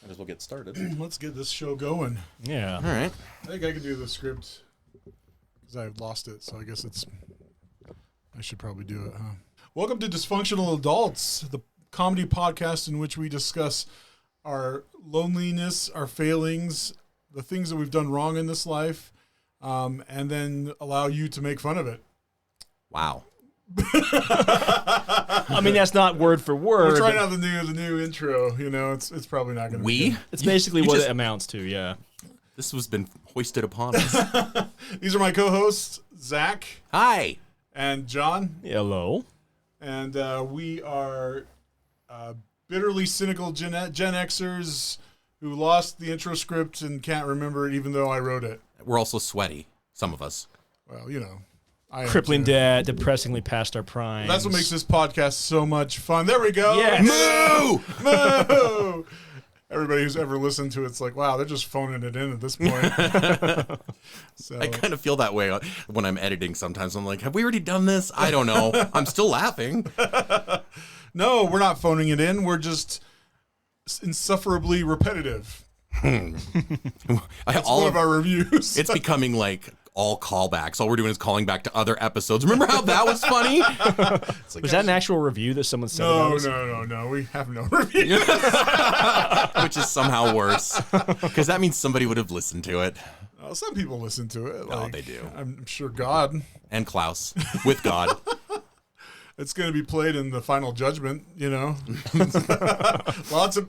Might as well get started. Let's get this show going. Yeah. All right. I think I can do the script because I lost it, so I guess I should probably do it, huh? Welcome to Dysfunctional Adults, the comedy podcast in which we discuss our loneliness, our failings, the things that we've done wrong in this life, and then allow you to make fun of it. Wow. I mean, that's not word for word. We're trying out the new intro. You know, it's probably not going to be good. It's basically what it amounts to, yeah. This has been hoisted upon us. These are my co-hosts, Zach. Hi. And John. Hello. And we are bitterly cynical Gen Xers who lost the intro script and can't remember it even though I wrote it. We're also sweaty, some of us. Well, you know. Crippling debt, depressingly past our prime. That's what makes this podcast so much fun. There we go. Yes. Moo! Moo! Everybody who's ever listened to it's like, wow, they're just phoning it in at this point. So I kind of feel that way when I'm editing sometimes. I'm like, have we already done this? I don't know. I'm still laughing. No, we're not phoning it in. We're just insufferably repetitive. That's one of our reviews. It's becoming like all callbacks. All we're doing is calling back to other episodes. Remember how that was funny? Was that an actual review that someone said about us? No. We have no review. Which is somehow worse. Because that means somebody would have listened to it. Well, some people listen to it. Oh, they do. I'm sure God. And Klaus. With God. It's going to be played in the final judgment, you know.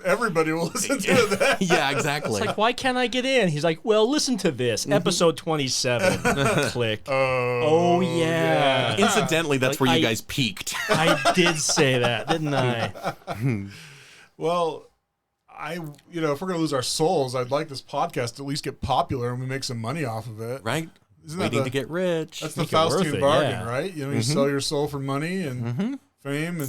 Everybody will listen to that. Yeah, exactly. It's like, why can't I get in? He's like, well, listen to this. Episode 27. Click. Oh, yeah. Incidentally, that's where you guys peaked. I did say that, didn't I? Well, if we're going to lose our souls, I'd like this podcast to at least get popular and we make some money off of it. Right? Isn't Waiting to get rich. That's the Faustian bargain, yeah. right? You know, you sell your soul for money and fame,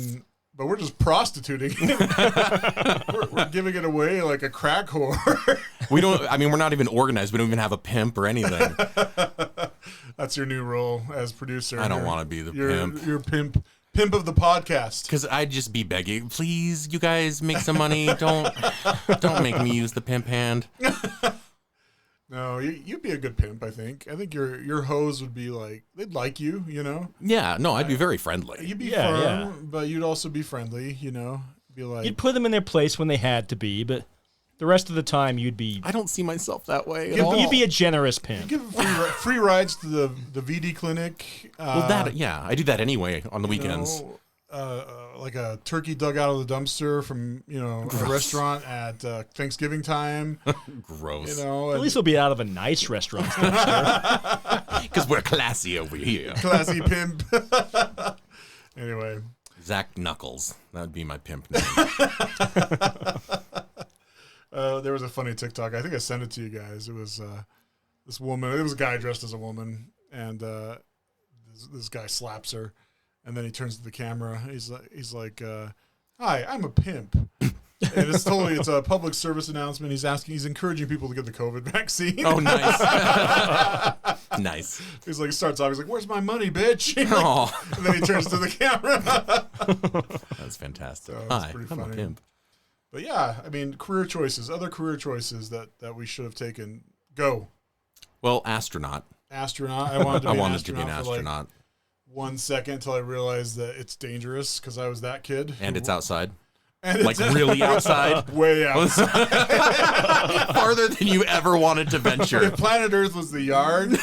but we're just prostituting it. we're giving it away like a crack whore. We're not even organized. We don't even have a pimp or anything. That's your new role as producer. I don't want to be the pimp. You're pimp of the podcast. Because I'd just be begging, please, you guys make some money. Don't make me use the pimp hand. No, you'd be a good pimp, I think. I think your hoes would be like, they'd like you, you know? Yeah, no, I'd be very friendly. You'd be firm, but you'd also be friendly, you know? Be like, you'd put them in their place when they had to be, but the rest of the time you'd be... I don't see myself that way at all. You'd be a generous pimp. Give free rides to the VD clinic. I do that anyway on the weekends. Like a turkey dug out of the dumpster from, a restaurant at Thanksgiving time. Gross. You know, at least it'll be out of a nice restaurant. Because we're classy over here. Classy pimp. Anyway. Zach Knuckles. That would be my pimp name. There was a funny TikTok. I think I sent it to you guys. It was this woman. It was a guy dressed as a woman. And this guy slaps her. And then he turns to the camera. He's like, "Hi, I'm a pimp." And it's a public service announcement. He's encouraging people to get the COVID vaccine. Oh, nice. Nice. He's like, starts off. He's like, "Where's my money, bitch?" Like, and then he turns to the camera. That's fantastic. So Hi, pretty I'm funny. a pimp. But yeah, I mean, other career choices that we should have taken. Go. Well, astronaut. Astronaut. I wanted to be an astronaut. For like 1 second until I realized that it's dangerous because I was that kid. And it's outside. And like really outside? Way outside. Farther than you ever wanted to venture. If planet Earth was the yard,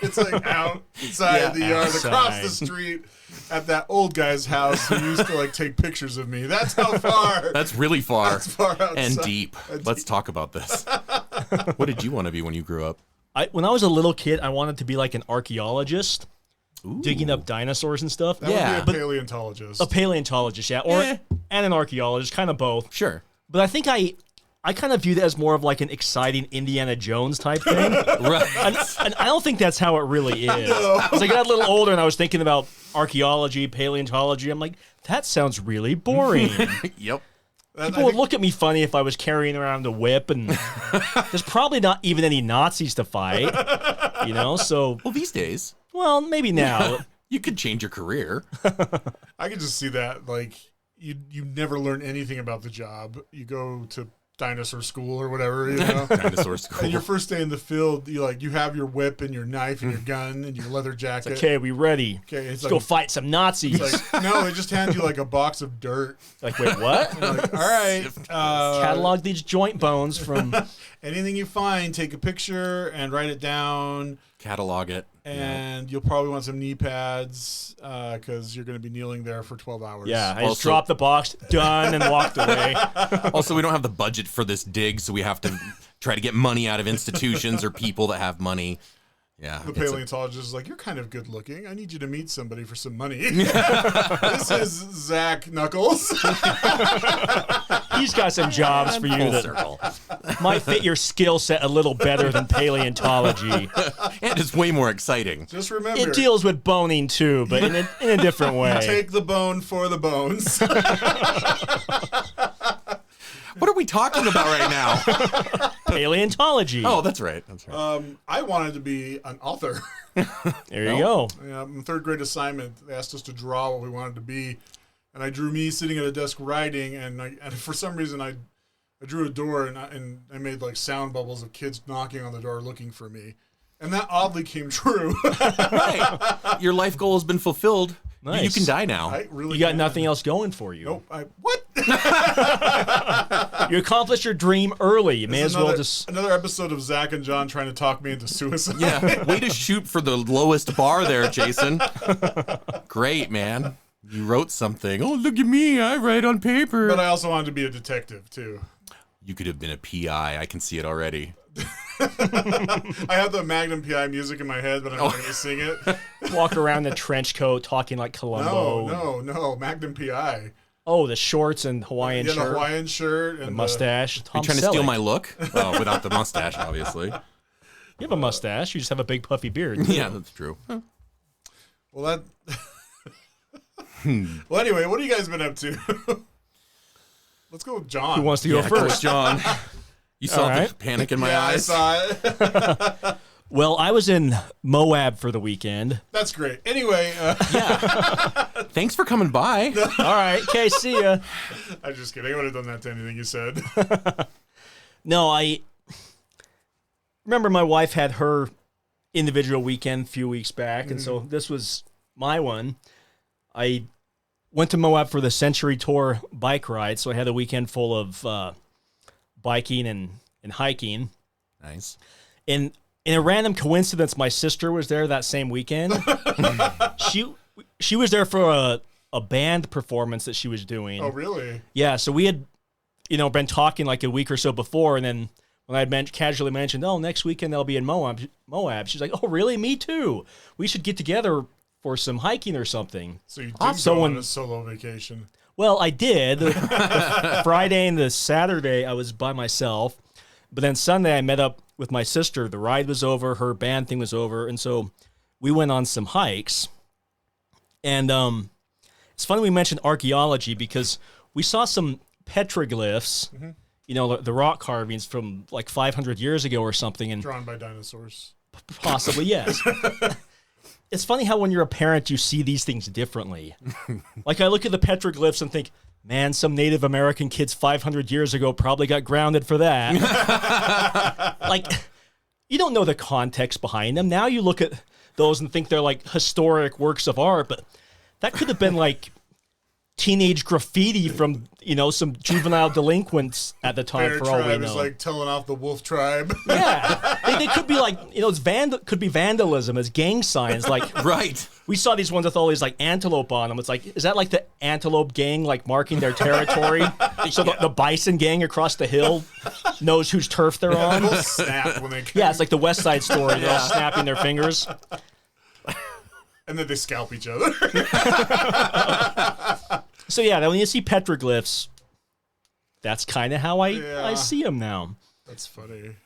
it's like outside the yard, across the street at that old guy's house who used to like take pictures of me. That's how far. That's really far. That's far outside. And deep. Let's talk about this. What did you want to be when you grew up? When I was a little kid, I wanted to be like an archaeologist. Ooh. Digging up dinosaurs and stuff. That would be a paleontologist. A paleontologist, yeah. And an archaeologist, kind of both. Sure. But I think I kind of view that as more of like an exciting Indiana Jones type thing. Right. And I don't think that's how it really is. As I got a little older and I was thinking about archaeology, paleontology, I'm like, that sounds really boring. Yep. People would look at me funny if I was carrying around a whip, and there's probably not even any Nazis to fight, so... Well, these days... Well, maybe now. You could change your career. I could just see that, like, you never learn anything about the job. You go to dinosaur school or whatever, you know. Dinosaur school. And your first day in the field, you have your whip and your knife and your gun and your leather jacket. Okay, we ready? Okay, Let's go fight some Nazis. no, they just hand you like a box of dirt. Like, wait, what? And like, all right, Catalog these joint bones from. anything you find, take a picture and write it down. Catalog it. And you'll probably want some knee pads because you're going to be kneeling there for 12 hours. Yeah, I just dropped the box, done, and walked away. Also, we don't have the budget for this dig, so we have to try to get money out of institutions or people that have money. Yeah. The paleontologist is like, you're kind of good looking. I need you to meet somebody for some money. This is Zach Knuckles. He's got some jobs for you that might fit your skill set a little better than paleontology. And it's way more exciting. Just remember, It deals with boning too, but in a different way. take the bone for the bones. What are we talking about right now? Paleontology. Oh, that's right. That's right. I wanted to be an author. There you go. Yeah, in third grade assignment, they asked us to draw what we wanted to be. And I drew me sitting at a desk writing, and for some reason I drew a door, and I made like sound bubbles of kids knocking on the door looking for me. And that oddly came true. Right. Your life goal has been fulfilled. Nice. You can die now. I really You got can. nothing else going for you. Nope. What? You accomplished your dream early. You may as well just. Another episode of Zach and John trying to talk me into suicide. Yeah. Way to shoot for the lowest bar there, Jason. Great, man. You wrote something. Oh, look at me. I write on paper. But I also wanted to be a detective, too. You could have been a PI. I can see it already. I have the Magnum PI music in my head, but I'm not going to sing it. Walk around in a trench coat talking like Columbo. No. Magnum PI. Oh, the shorts and Hawaiian The shirt. Hawaiian shirt. And The mustache. Tom You trying to Selleck. steal my look? Oh, without the mustache, obviously. You have a mustache. You just have a big puffy beard. Yeah, that's true. Well, well, anyway, what have you guys been up to? Let's go with John. Who wants to go first? John. You saw All right. the panic in my Yeah, eyes? I saw it. Well, I was in Moab for the weekend. That's great. Anyway, Thanks for coming by. All right. Okay, see ya. I'm just kidding. I would have done that to anything you said. No, I remember my wife had her individual weekend a few weeks back, and so this was my one. I went to Moab for the Century Tour bike ride, so I had a weekend full of biking and hiking. Nice. And in a random coincidence, my sister was there that same weekend. She was there for a band performance that she was doing. Oh, really? Yeah, so we had, been talking like a week or so before, and then when I had casually mentioned, oh, next weekend I'll be in Moab, she's like, oh, really? Me too. We should get together for some hiking or something. So you did go on a solo vacation. Well, I did. The Friday and the Saturday, I was by myself. But then Sunday, I met up with my sister. The ride was over. Her band thing was over. And so we went on some hikes. And it's funny we mentioned archaeology because we saw some petroglyphs, the rock carvings from like 500 years ago or something. And Drawn by dinosaurs. possibly, yes. It's funny how when you're a parent, you see these things differently. Like I look at the petroglyphs and think, man, some Native American kids 500 years ago probably got grounded for that. Like, you don't know the context behind them. Now you look at those and think they're like historic works of art, but that could have been like teenage graffiti from, some juvenile delinquents at the time, Bear for all we tribe know. is like telling off the wolf tribe. Yeah, they could be like, it's could be vandalism as gang signs. Like, Right. we saw these ones with all these like antelope on them. It's like, is that like the antelope gang like marking their territory? So the bison gang across the hill knows whose turf they're on. They'll snap when they come. Yeah, it's like the West Side Story. They're all snapping their fingers. And then they scalp each other. So yeah, when you see petroglyphs, that's kind of how I see them now. That's funny.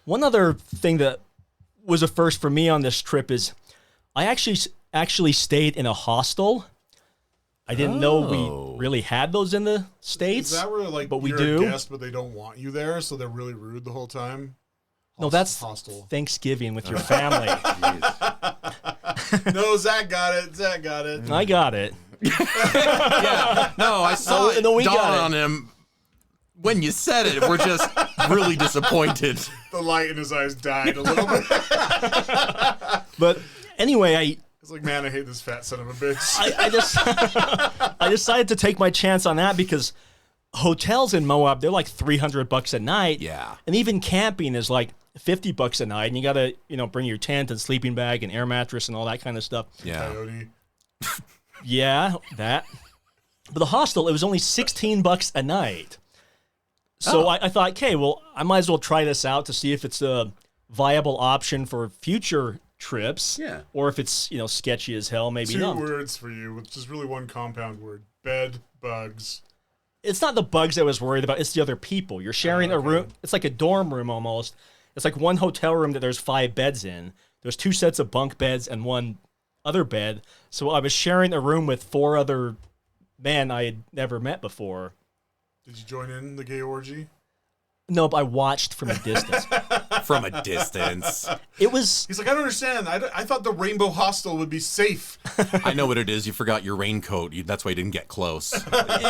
One other thing that was a first for me on this trip is I actually stayed in a hostel. I didn't know we really had those in the States. Is that where like but we you're do. a guest, but they don't want you there, so they're really rude the whole time? No, that's hostel. Thanksgiving with your family. No, Zach got it. I got it. Yeah. No, I saw No, it no, we dawn got it. on him When you said it, we're just really disappointed. The light in his eyes died a little bit. But anyway, It's like, man, I hate this fat son of a bitch. I decided to take my chance on that because hotels in Moab, they're like $300 a night. Yeah. And even camping is like $50 a night, and you got to, bring your tent and sleeping bag and air mattress and all that kind of stuff. Yeah. Coyote. Yeah, that. But the hostel, it was only $16 a night. So I thought, okay, well, I might as well try this out to see if it's a viable option for future trips. Yeah. Or if it's, sketchy as hell, maybe Two not. words for you, which is really one compound word. Bed bugs. It's not the bugs I was worried about. It's the other people. You're sharing a room. It's like a dorm room almost. It's like one hotel room that there's 5 beds in. There's 2 sets of bunk beds and one other bed. So I was sharing a room with 4 other men I had never met before. Did you join in the gay orgy? No, but I watched from a distance. From a distance. It was... He's like, I don't understand. I thought the Rainbow Hostel would be safe. I know what it is. You forgot your raincoat. That's why you didn't get close. It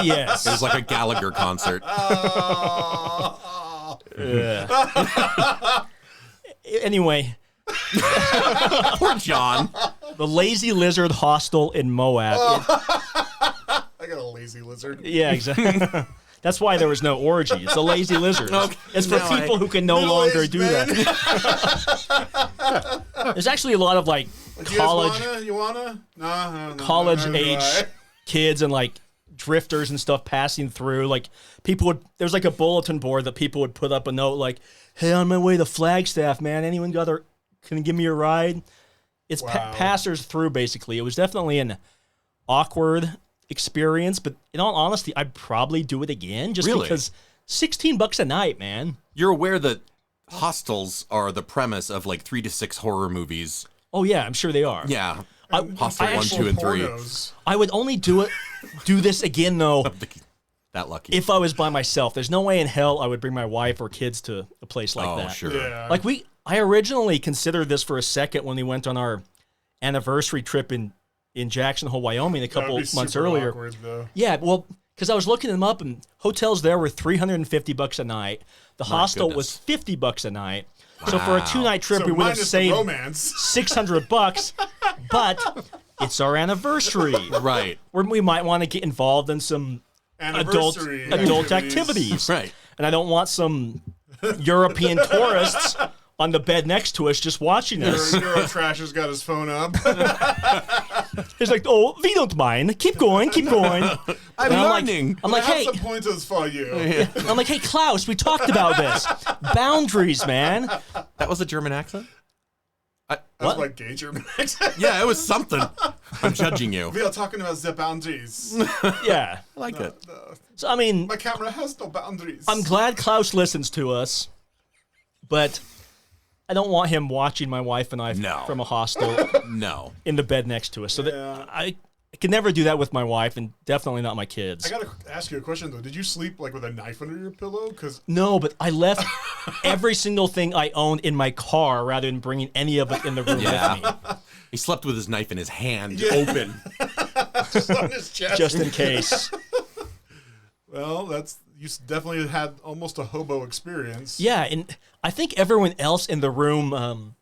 Yes. was like a Gallagher concert. Anyway, Poor John. the Lazy Lizard Hostel in Moab. I got a lazy lizard. Yeah, exactly. That's why there was no orgy. It's the Lazy Lizards. Okay, It's for now people who can no longer Middle-aged do men. that. There's actually a lot of like college... You wanna? No, college neither do age I. kids and like drifters and stuff passing through. Like people would, there's like a bulletin board that people would put up a note like, "Hey, on my way to Flagstaff, man. Anyone can give me a ride?" It's Wow. passers through basically. It was definitely an awkward experience, but in all honesty, I'd probably do it again just Really? because $16 a night, man. You're aware that hostels are the premise of like 3 to 6 horror movies. Oh yeah, I'm sure they are. Yeah. I Hostel 1, actually- 2, and 3. Pornos. I would only do this again though That lucky. if I was by myself. There's no way in hell I would bring my wife or kids to a place like that. Sure. Yeah. Like I originally considered this for a second when we went on our anniversary trip in Jackson Hole, Wyoming, a couple That'd be months super earlier. awkward, though. Yeah, well, because I was looking them up, and hotels there were $350 a night. The hostel was $50 a night. So for a Wow. 2-night trip, So we would have minus the saved romance. $600. But it's our anniversary, Right. where we might want to get involved in some adult Anniversary activities. Right. And I don't want some European tourists on the bed next to us just watching us. Eurotrash has got his phone up. He's like, "Oh, we don't mind. Keep going, keep going." I'm And learning. I'm like, I have "Hey," some pointers for you. I'm like, "Hey, Klaus, we talked about this. Boundaries, man." That was a German accent? That's What? like gay German. Yeah, it was something. I'm judging you. We are talking about the boundaries. Yeah. I like it. So I mean, My camera has no boundaries. I'm glad Klaus listens to us, but I don't want him watching my wife and I No. from a hostel No. in the bed next to us. So Yeah. that I can never do that with my wife, and definitely not my kids. I gotta ask you a question though. Did you sleep like with a knife under your pillow? Because No, but I left every single thing I owned in my car rather than bringing any of it in the room with me, Yeah. He slept with his knife in his hand, open. just on his chest. just in case. Well, you definitely had almost a hobo experience. Yeah, and I think everyone else in the room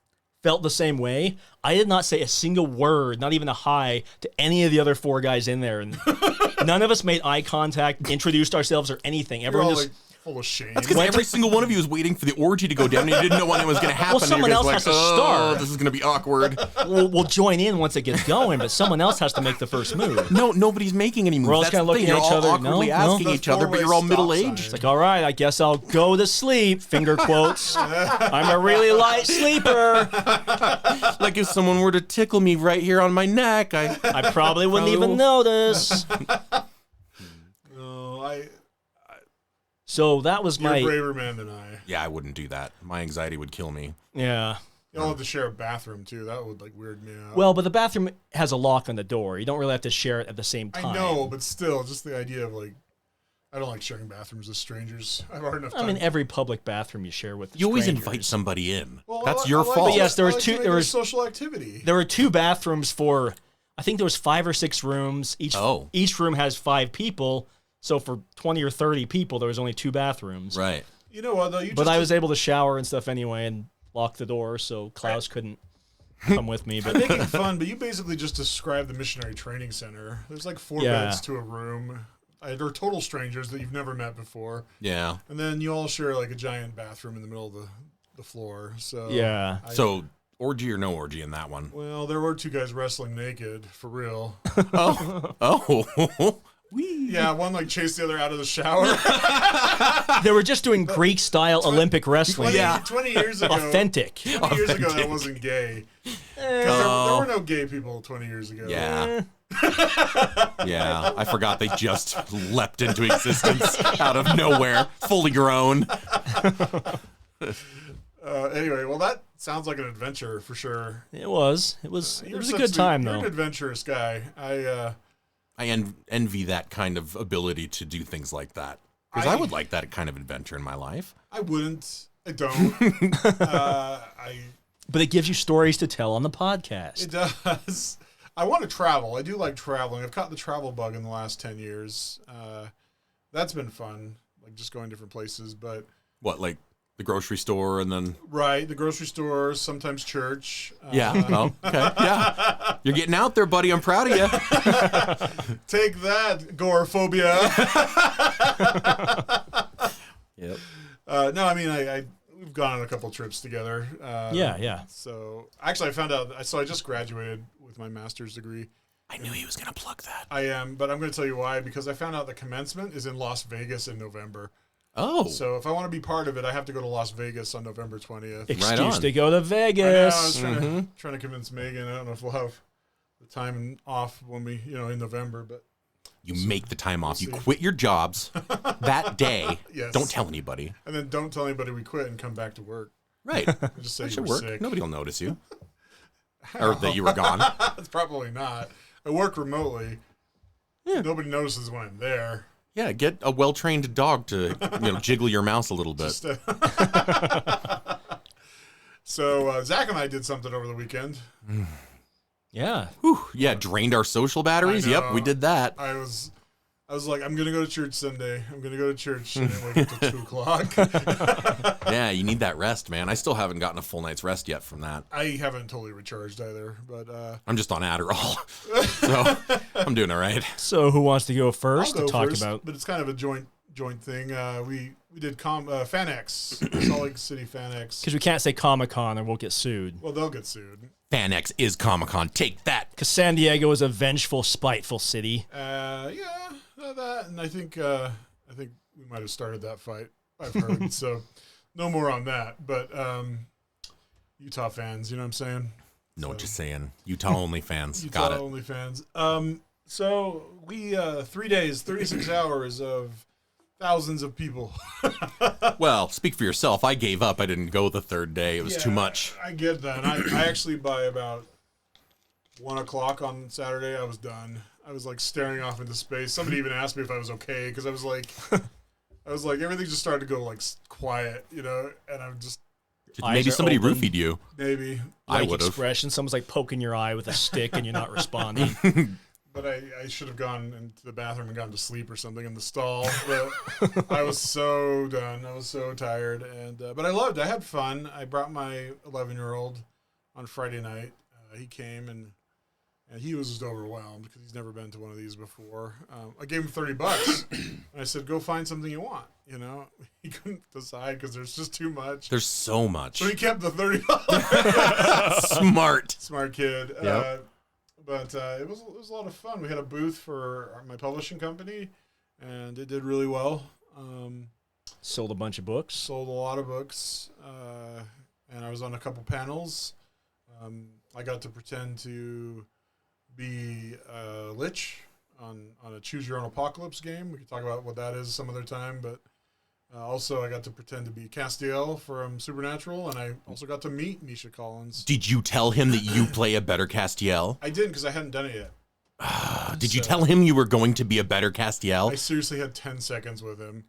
felt the same way. I did not say a single word, not even a hi, to any of the other 4 guys in there, and none of us made eye contact, introduced ourselves, or anything. You're Everyone all just. like full of shame. Because every single one of you was waiting for the orgy to go down and you didn't know when it was going to happen. Well, someone and you're else just has to start. This is going to be awkward. We'll join in once it gets going, but someone else has to make the first move. No, nobody's making any moves. We're all That's kinda the thing. looking at You're each all other. awkwardly No, no. asking each other, but Four-way you're all stop middle-aged. sign. It's like, all right, I guess I'll go to sleep, finger quotes. I'm a really light sleeper. Like if someone were to tickle me right here on my neck, I probably wouldn't even notice. No, I. So that was You're my. a braver man than I. yeah, I wouldn't do that. My anxiety would kill me. Yeah. Y'all have to share a bathroom too. That would like weird me out. Well, but the bathroom has a lock on the door. You don't really have to share it at the same time. I know, but still, just the idea of like, I don't like sharing bathrooms with strangers. I have a hard enough time. I mean, every public bathroom you share with You always strangers. invite somebody in. Well, That's I your like fault. But yes, there I was like two- to make there it a was- social activity. There were 2 bathrooms for, I think there was 5 or 6 rooms. Each Oh. each room has 5 people. So for 20 or 30 people, there was only 2 bathrooms. Right. You know what, though? But I was able to shower and stuff anyway and lock the door, so Klaus couldn't come with me. I'm But making fun, but you basically just described the missionary training center. There's like 4 beds to a room. They're total strangers that you've never met before. Yeah. And then you all share like a giant bathroom in the middle of the floor. So yeah. So orgy or no orgy in that one? Well, there were 2 guys wrestling naked, for real. Oh. Yeah, one like chased the other out of the shower. They were just doing Greek-style Olympic wrestling. 20 years ago. Authentic. 20 years ago, that wasn't gay. 'Cause there were no gay people 20 years ago. Yeah. Yeah. I forgot they just leapt into existence out of nowhere, fully grown. Anyway, well, that sounds like an adventure for sure. It was. It was a good time, You're though. an adventurous guy. I envy that kind of ability to do things like that. Because I would like that kind of adventure in my life. I wouldn't. I don't. But it gives you stories to tell on the podcast. It does. I want to travel. I do like traveling. I've caught the travel bug in the last 10 years. That's been fun, like just going different places. But What, like the grocery store and then... right, the grocery store, sometimes church. Yeah. Oh, okay. Yeah. You're getting out there, buddy. I'm proud of you. Take that, agoraphobia. Yep. No, I mean, we've gone on a couple trips together. Yeah. So actually, I found out. So I just graduated with my master's degree. I knew he was going to plug that. I am, but I'm going to tell you why. Because I found out the commencement is in Las Vegas in November. Oh. So if I want to be part of it, I have to go to Las Vegas on November 20th. Excuse to go to I Vegas. was trying to convince Megan. I don't know if we'll have the time off when we, in November, but You make the time off. You quit your jobs that day. Yes. Don't tell anybody. and then don't tell anybody we quit and come back to work. Right. And just say That you should were work. sick. Nobody will notice you. Or that you were gone. It's probably not. I work remotely. Yeah. Nobody notices when I'm there. Yeah, get a well-trained dog to jiggle your mouse a little bit. Just, so Zach and I did something over the weekend. Yeah. Whew, yeah, drained our social batteries. I know. Yep, we did that. I was like, I'm going to go to church Sunday. I'm going to go to church and then wake up till 2 o'clock. Yeah, you need that rest, man. I still haven't gotten a full night's rest yet from that. I haven't totally recharged either, but I'm just on Adderall, so I'm doing all right. So who wants to go I'll first go to talk first, about? But it's kind of a joint thing. We did FanX, Salt Lake City FanX. Because we can't say Comic-Con or we'll get sued. Well, they'll get sued. FanX is Comic-Con. Take that. Because San Diego is a vengeful, spiteful city. That, and I think we might have started that fight. I've heard so. No more on that. But Utah fans, you know what I'm saying? No, just saying. Utah only fans. Utah Got it. only fans. So we 3 days, 36 hours of thousands of people. Well, speak for yourself. I gave up. I didn't go the third day. It was too much. I get that. And I actually, by about 1 o'clock on Saturday, I was done. I was like staring off into space. Somebody even asked me if I was okay because I was like, everything just started to go like quiet, and I'm just Maybe somebody open. roofied you. maybe. I Like would have. expression. Someone's like poking your eye with a stick and you're not responding. But I should have gone into the bathroom and gone to sleep or something in the stall. But I was so done. I was so tired. And but I had fun. I brought my 11-year-old on Friday night. He came and he was just overwhelmed because he's never been to one of these before. I gave him $30 and I said, "Go find something you want." He couldn't decide because there's just too much. There's so much. So he kept the $30. Smart kid. Yep. But it was a lot of fun. We had a booth for my publishing company, and it did really well. Sold a bunch of books. Sold a lot of books, and I was on a couple panels. I got to pretend to be a lich on a Choose Your Own Apocalypse game. We could talk about what that is some other time, but also I got to pretend to be Castiel from Supernatural, and I also got to meet Misha Collins. Did you tell him that you play a better Castiel? I didn't because I hadn't done it yet. Did you tell him you were going to be a better Castiel? I seriously had 10 seconds with him.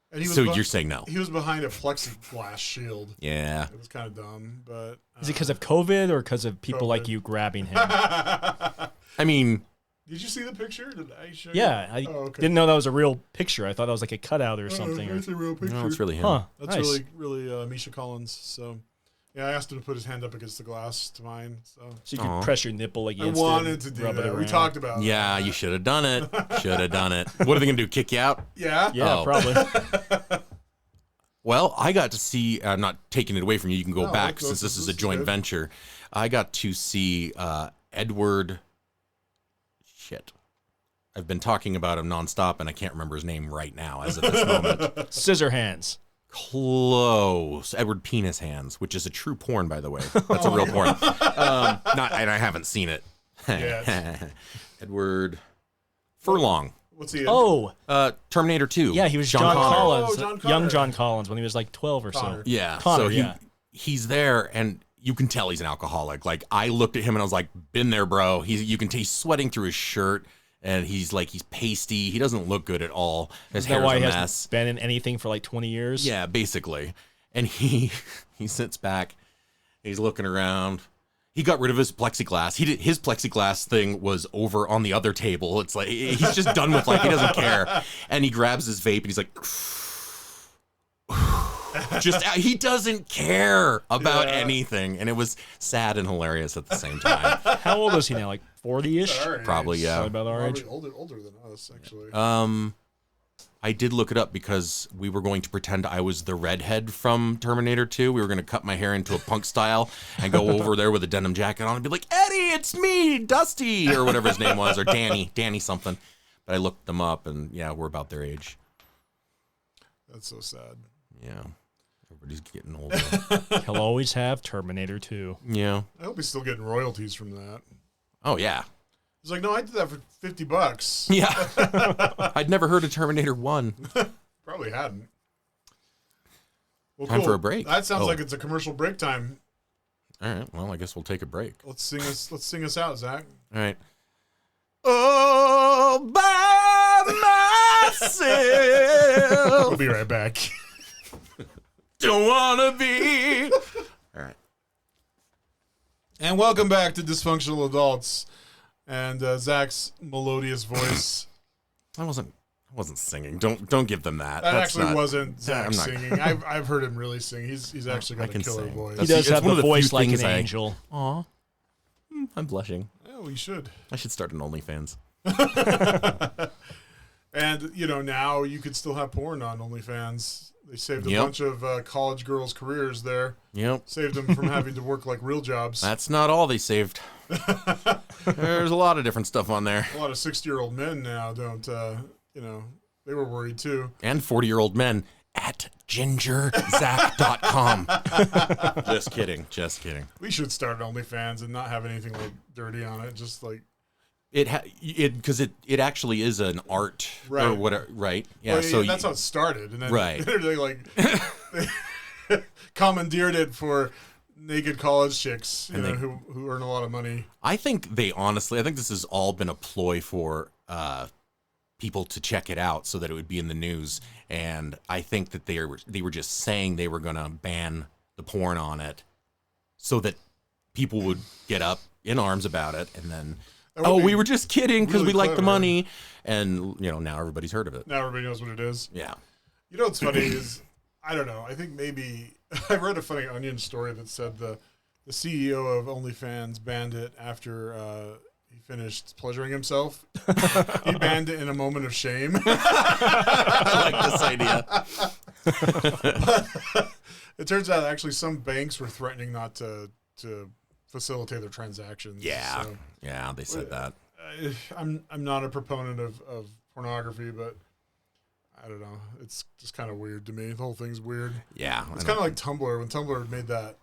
And So you're saying no? He was behind a plexiglass shield. Yeah. It was kind of dumb, but... Is it because of COVID or because of people like COVID. you grabbing him? I mean, Did you see the picture? Did I show you? Yeah, I didn't know that was a real picture. I thought that was like a cutout or something. That's a real picture. No, it's really him. Huh, That's nice. really Misha Collins. So, yeah, I asked him to put his hand up against the glass to mine. So you could press your nipple I against it. wanted to do rub it that. We around. talked about Yeah, that. you should have done it. Should have done it. What are they going to do, kick you out? Yeah? Yeah, Oh. probably. Well, I got to see, I'm not taking it away from you, you can go No, back this since this is is a joint good. venture. I got to see Edward, I've been talking about him nonstop and I can't remember his name right now as of this moment. Scissorhands. Close. Edward Penis Hands, which is a true porn, by the way. That's a real porn. Not, and I haven't seen it. Yes. Edward Furlong. What's he in? Oh, Terminator 2. yeah, he was John Connor. Collins, Oh, John Connor. young John Collins when he was like 12 or Connor. so. Yeah. Connor, so yeah. he's there and you can tell he's an alcoholic. Like I looked at him and I was like, been there, bro. You can he's sweating through his shirt and he's pasty. He doesn't look good at all. His Is that hair's why a he mess. hasn't been in anything for like 20 years? Yeah, basically. And he sits back. He's looking around. He got rid of his plexiglass. His plexiglass thing was over on the other table. It's like he's just done with he doesn't care. And he grabs his vape and he's like he doesn't care about anything. And it was sad and hilarious at the same time. How old is he now? Like 40-ish? Our Probably, age. yeah. Probably about our age. Probably older than us, actually. I did look it up because we were going to pretend I was the redhead from Terminator 2. We were going to cut my hair into a punk style and go over there with a denim jacket on and be like, Eddie, it's me, Dusty, or whatever his name was, or Danny something. But I looked them up, and yeah, we're about their age. That's so sad. Yeah, everybody's getting older. He'll always have Terminator 2. Yeah. I hope he's still getting royalties from that. Oh, yeah. He's like, no, I did that for $50. Yeah. I'd never heard of Terminator 1. Probably hadn't. Well, Time for a break. That sounds Oh. like it's a commercial break time. All right, well, I guess we'll take a break. Let's sing us out, Zach. All right. Oh, by myself. We'll be right back. Don't wanna be. All right. And welcome back to Dysfunctional Adults and Zach's melodious voice. I wasn't singing. Don't give them that. That That's actually not- wasn't Zach I'm not- singing. I've heard him really sing. He's actually I got a can killer sing. voice. He That's- does it's have one the of the few voice like an things angel. Aw. I'm blushing. Oh, you should. I should start an OnlyFans. And now you could still have porn on OnlyFans. They saved a Yep. bunch of college girls' careers there. Yep. Saved them from having to work like real jobs. That's not all they saved. There's a lot of different stuff on there. A lot of 60-year-old men now don't, they were worried too. And 40-year-old men at gingerzach.com. Just kidding. We should start an OnlyFans and not have anything like dirty on it. Just like Because it actually is an art or Right. whatever, right? Yeah. well, so that's how it started, and then Right. they commandeered it for naked college chicks, And they- who earn a lot of money. I think this has all been a ploy for people to check it out so that it would be in the news. And I think that they were just saying they were going to ban the porn on it so that people would get up in arms about it. And then, That would be we were just kidding because really we like the clever. money. And, now everybody's heard of it. Now everybody knows what it is. Yeah. You know what's funny is, I don't know. I think maybe I read a funny Onion story that said the CEO of OnlyFans banned it after he finished pleasuring himself. He banned it in a moment of shame. I like this idea. It turns out actually some banks were threatening not to facilitate their transactions. Yeah. So, Yeah, they said that. I'm not a proponent of pornography, but I don't know. It's just kind of weird to me. The whole thing's weird. Yeah. It's kind of like Tumblr. When Tumblr made that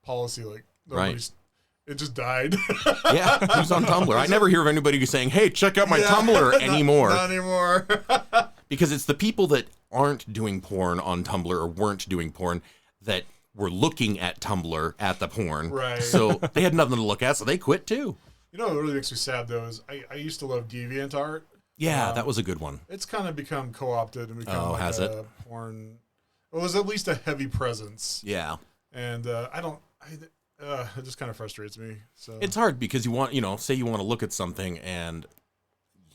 policy, like Right. it just died. Yeah, who's on Tumblr? I never hear of anybody saying, hey, check out my Yeah. Tumblr anymore. Not anymore. Because it's the people that aren't doing porn on Tumblr or weren't doing porn that were looking at Tumblr at the porn. Right. So they had nothing to look at, so they quit too. You know what really makes me sad, though, is I used to love DeviantArt. Yeah, that was a good one. It's kind of become co-opted and become like has a it? porn. Well, there's at least a heavy presence. Yeah. And It just kind of frustrates me. So It's hard because you want, say you want to look at something and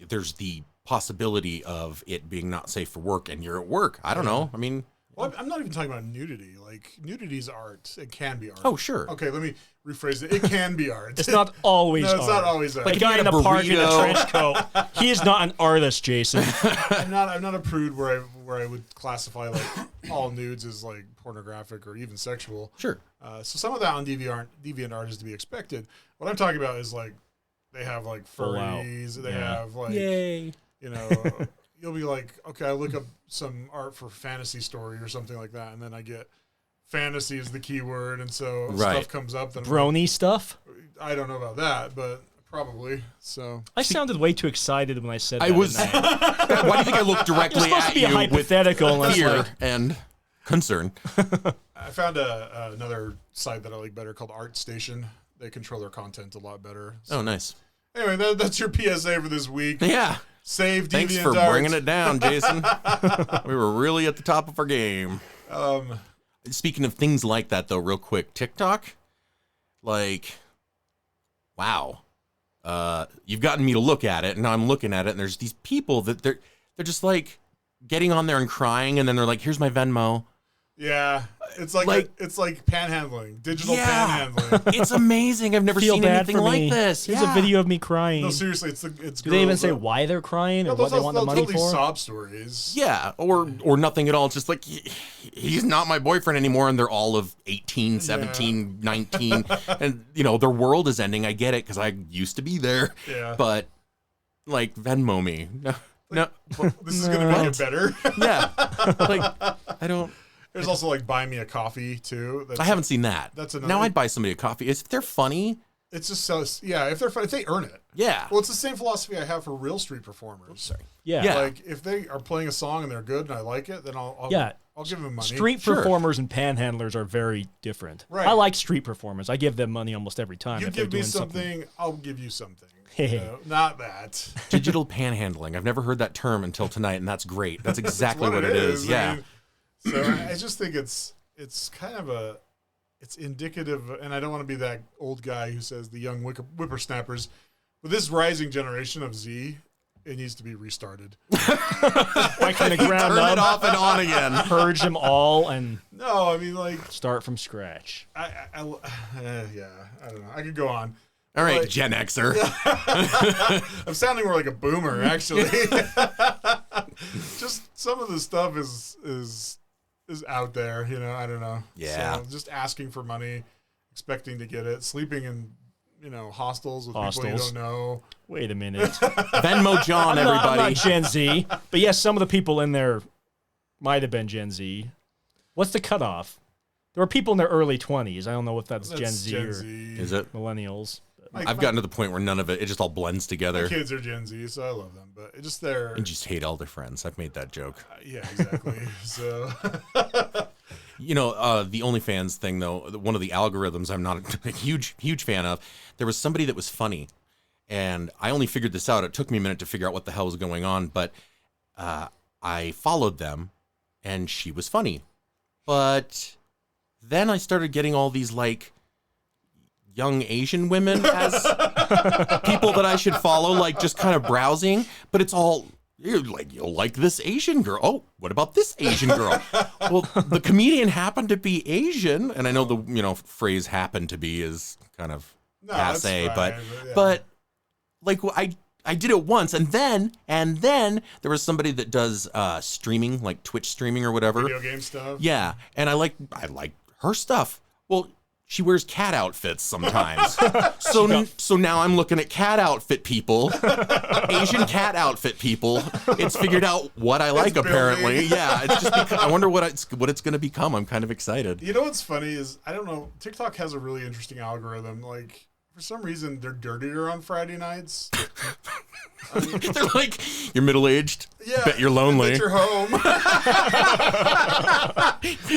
there's the possibility of it being not safe for work and you're at work. I don't know. I mean, well, I'm not even talking about nudity. Like, nudity is art. It can be art. oh, sure. Okay, let me rephrase it. It can be art. It's not always No, it's art. not always art. Like a if you guy in had a a park in a burrito- trench coat. He is not an artist, Jason. I'm not a prude where I would classify like all nudes as like pornographic or even sexual. Sure. So some of that on DeviantArt is to be expected. What I'm talking about is like they have like Full out. furries. They Yeah. have like Yay. you'll be like, okay, I look up some art for fantasy story or something like that, and then I get fantasy is the keyword, and so Right. stuff comes up. Then Brony stuff. I don't know about that, but probably. So I sounded way too excited when I said I that. was. didn't I? Why do you think I looked It's directly supposed to at be a you with hypothetical. And it's fear like, and concern? I found another site that I like better called ArtStation. They control their content a lot better. So Oh, nice. anyway, that's your PSA for this week. Yeah. Save Thanks DeviantArt. for bringing it down, Jason. We were really at the top of our game. Speaking of things like that, though, real quick, TikTok, like, wow. You've gotten me to look at it, and now I'm looking at it, and there's these people that they're just like getting on there and crying, and then they're like, "Here's my Venmo." Yeah, it's like panhandling, digital Yeah. panhandling. It's amazing. I've never feel seen bad anything for like me. this. Here's Yeah. a video of me crying. No, seriously, it's. Do they even girls say that- why they're crying or No, what they want the money tell these for? sob stories. Yeah, or nothing at all. It's just like, he's not my boyfriend anymore, and they're all of 18, 17, 19, and, their world is ending. I get it, because I used to be there. Yeah. But, like, Venmo me. No. This is gonna make it better. Yeah. Like, I don't... There's also like buy me a coffee too. I haven't seen that. That's another- Now I'd buy somebody a coffee. If they're funny, It's just so if they're fun, if they earn it. yeah. Well, it's the same philosophy I have for real street performers. Sorry. Yeah. Yeah. Like if they are playing a song and they're good and I like it, then I'll give them money. Street Sure. performers and panhandlers are very different. Right. I like street performers. I give them money almost every time. You if they're give me doing something, I'll give you something. Not that. Digital panhandling. I've never heard that term until tonight, and that's great. That's exactly what it is. I Yeah. mean, so I just think it's kind of it's indicative, and I don't want to be that old guy who says the young whippersnappers, but this rising generation of Z, it needs to be restarted. like from the ground Turn it up, off and on again. purge them all, and No, I mean like start from scratch. yeah, I don't know. I could go on. All right, Like- Gen Xer. I'm sounding more like a boomer, actually. Just some of the stuff is out there, I don't know. Yeah. So just asking for money, expecting to get it, sleeping in, hostels with people you Hostels. don't know. Wait a minute. Venmo John, I'm everybody. not Gen Z, but yes, some of the people in there might have been Gen Z. What's the cutoff? There were people in their early 20s. I don't know if that's Gen Z or Is it? millennials. I've gotten to the point where none of it just all blends My together. kids are Gen Z, so I love them, but it's just they're And just hate all their friends. I've made that joke. yeah, exactly. So The OnlyFans thing, though, one of the algorithms I'm not a huge fan of, there was somebody that was funny. And I only figured this out. It took me a minute to figure out what the hell was going on. But I followed them, and she was funny. But then I started getting all these, like, young Asian women as people that I should follow, like, just kind of browsing. But it's all... You'll like this Asian girl. Oh, what about this Asian girl? Well, the comedian happened to be Asian, and I know the phrase "happened to be" is kind of that's passe, fine, yeah. but like I did it once, and then there was somebody that does streaming, like Twitch streaming or whatever. video game stuff. Yeah, and I like her stuff. Well, she wears cat outfits sometimes. So now I'm looking at cat outfit people, Asian cat outfit people. It's figured out what I like, apparently. building. Yeah, it's just I wonder what it's going to become. I'm kind of excited. You know what's funny is I don't know. TikTok has a really interesting algorithm. Like for some reason they're dirtier on Friday nights. They're like, you're middle-aged, Yeah, bet you're lonely. Bet you're home.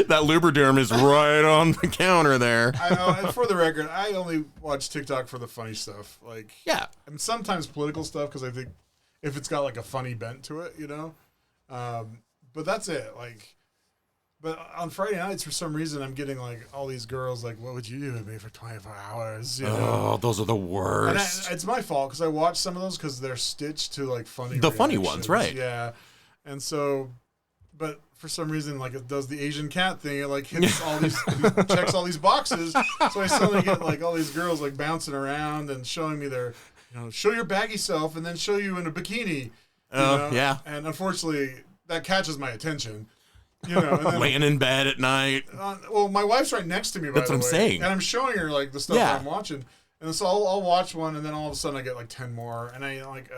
That Lubriderm is right on the counter there. I know. And for the record, I only watch TikTok for the funny stuff. Like Yeah. and sometimes political stuff because I think if it's got like a funny bent to it, But that's it. Like But on Friday nights, for some reason, I'm getting like all these girls like, "What would you do with me for 24 hours?" You know? Oh, those are the worst. It's my fault because I watch some of those because they're stitched to like funny. The funny ones, right? Yeah, and so, but for some reason, like it does the Asian cat thing. It like hits all these, checks all these boxes. So I suddenly get like all these girls like bouncing around and showing me their, show your baggy self and then show you in a bikini. Oh, yeah. And unfortunately, that catches my attention. And then, laying in bed at night. Well, my wife's right next to me. That's what I'm saying. And I'm showing her like the stuff that I'm watching, and so I'll watch one, and then all of a sudden I get like 10 more, and I like,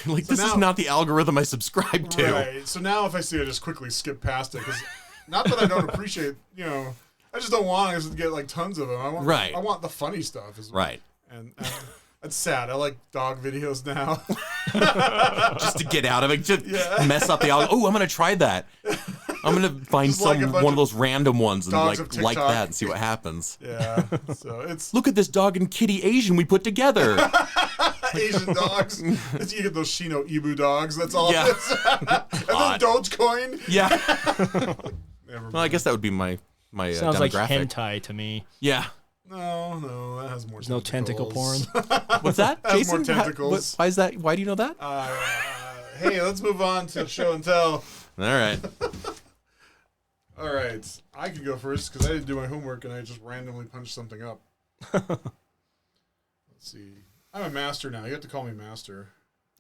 like so this is not the algorithm I subscribe to. Right. So now if I see it, I just quickly skip past it because not that I don't appreciate, I just don't want to get like tons of them. I want the funny stuff as well. Right. And it's sad. I like dog videos now. Just to get out of it, just mess up the algorithm. Oh, I'm gonna try that. I'm gonna find one of those random ones and like that and see what happens. Yeah. So it's look at this dog and kitty Asian we put together. Asian dogs. You get those Shino Ibu dogs. That's all. Yeah. And then Dogecoin. Yeah. Well, I guess that would be my sounds demographic. Like hentai to me. Yeah. No, that has more. There's no tentacle porn. What's that? That has more tentacles. Why is that? Why do you know that? Hey, let's move on to show and tell. All right. All right. I can go first because I didn't do my homework and I just randomly punched something up. Let's see. I'm a master now. You have to call me master.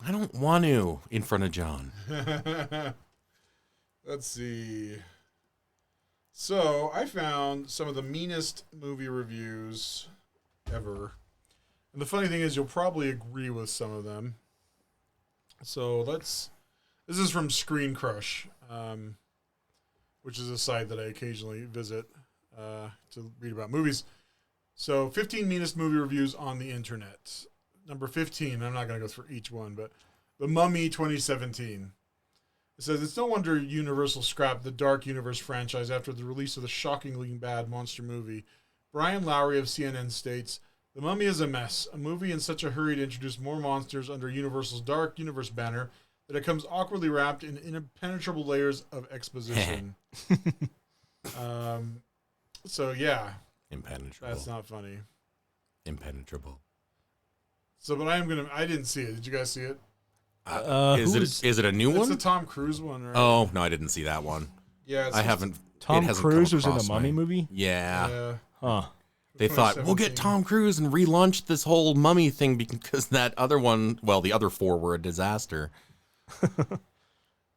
I don't want to in front of John. Let's see. So I found some of the meanest movie reviews ever. And the funny thing is you'll probably agree with some of them. So this is from Screen Crush, which is a site that I occasionally visit to read about movies. So 15 meanest movie reviews on the internet. Number 15, I'm not going to go through each one, but The Mummy 2017. It says, it's no wonder Universal scrapped the Dark Universe franchise after the release of the shockingly bad monster movie. Brian Lowry of CNN states, The Mummy is a mess, a movie in such a hurry to introduce more monsters under Universal's Dark Universe banner that it comes awkwardly wrapped in impenetrable layers of exposition. So, yeah. Impenetrable. That's not funny. Impenetrable. So, but I didn't see it. Did you guys see it? Is it a new one? It's the Tom Cruise one, right? Oh, no, I didn't see that one. Yeah, I haven't. Tom Cruise was in the Mummy movie? Yeah. Huh. They thought, we'll get Tom Cruise and relaunch this whole Mummy thing because that other one, well, the other four were a disaster.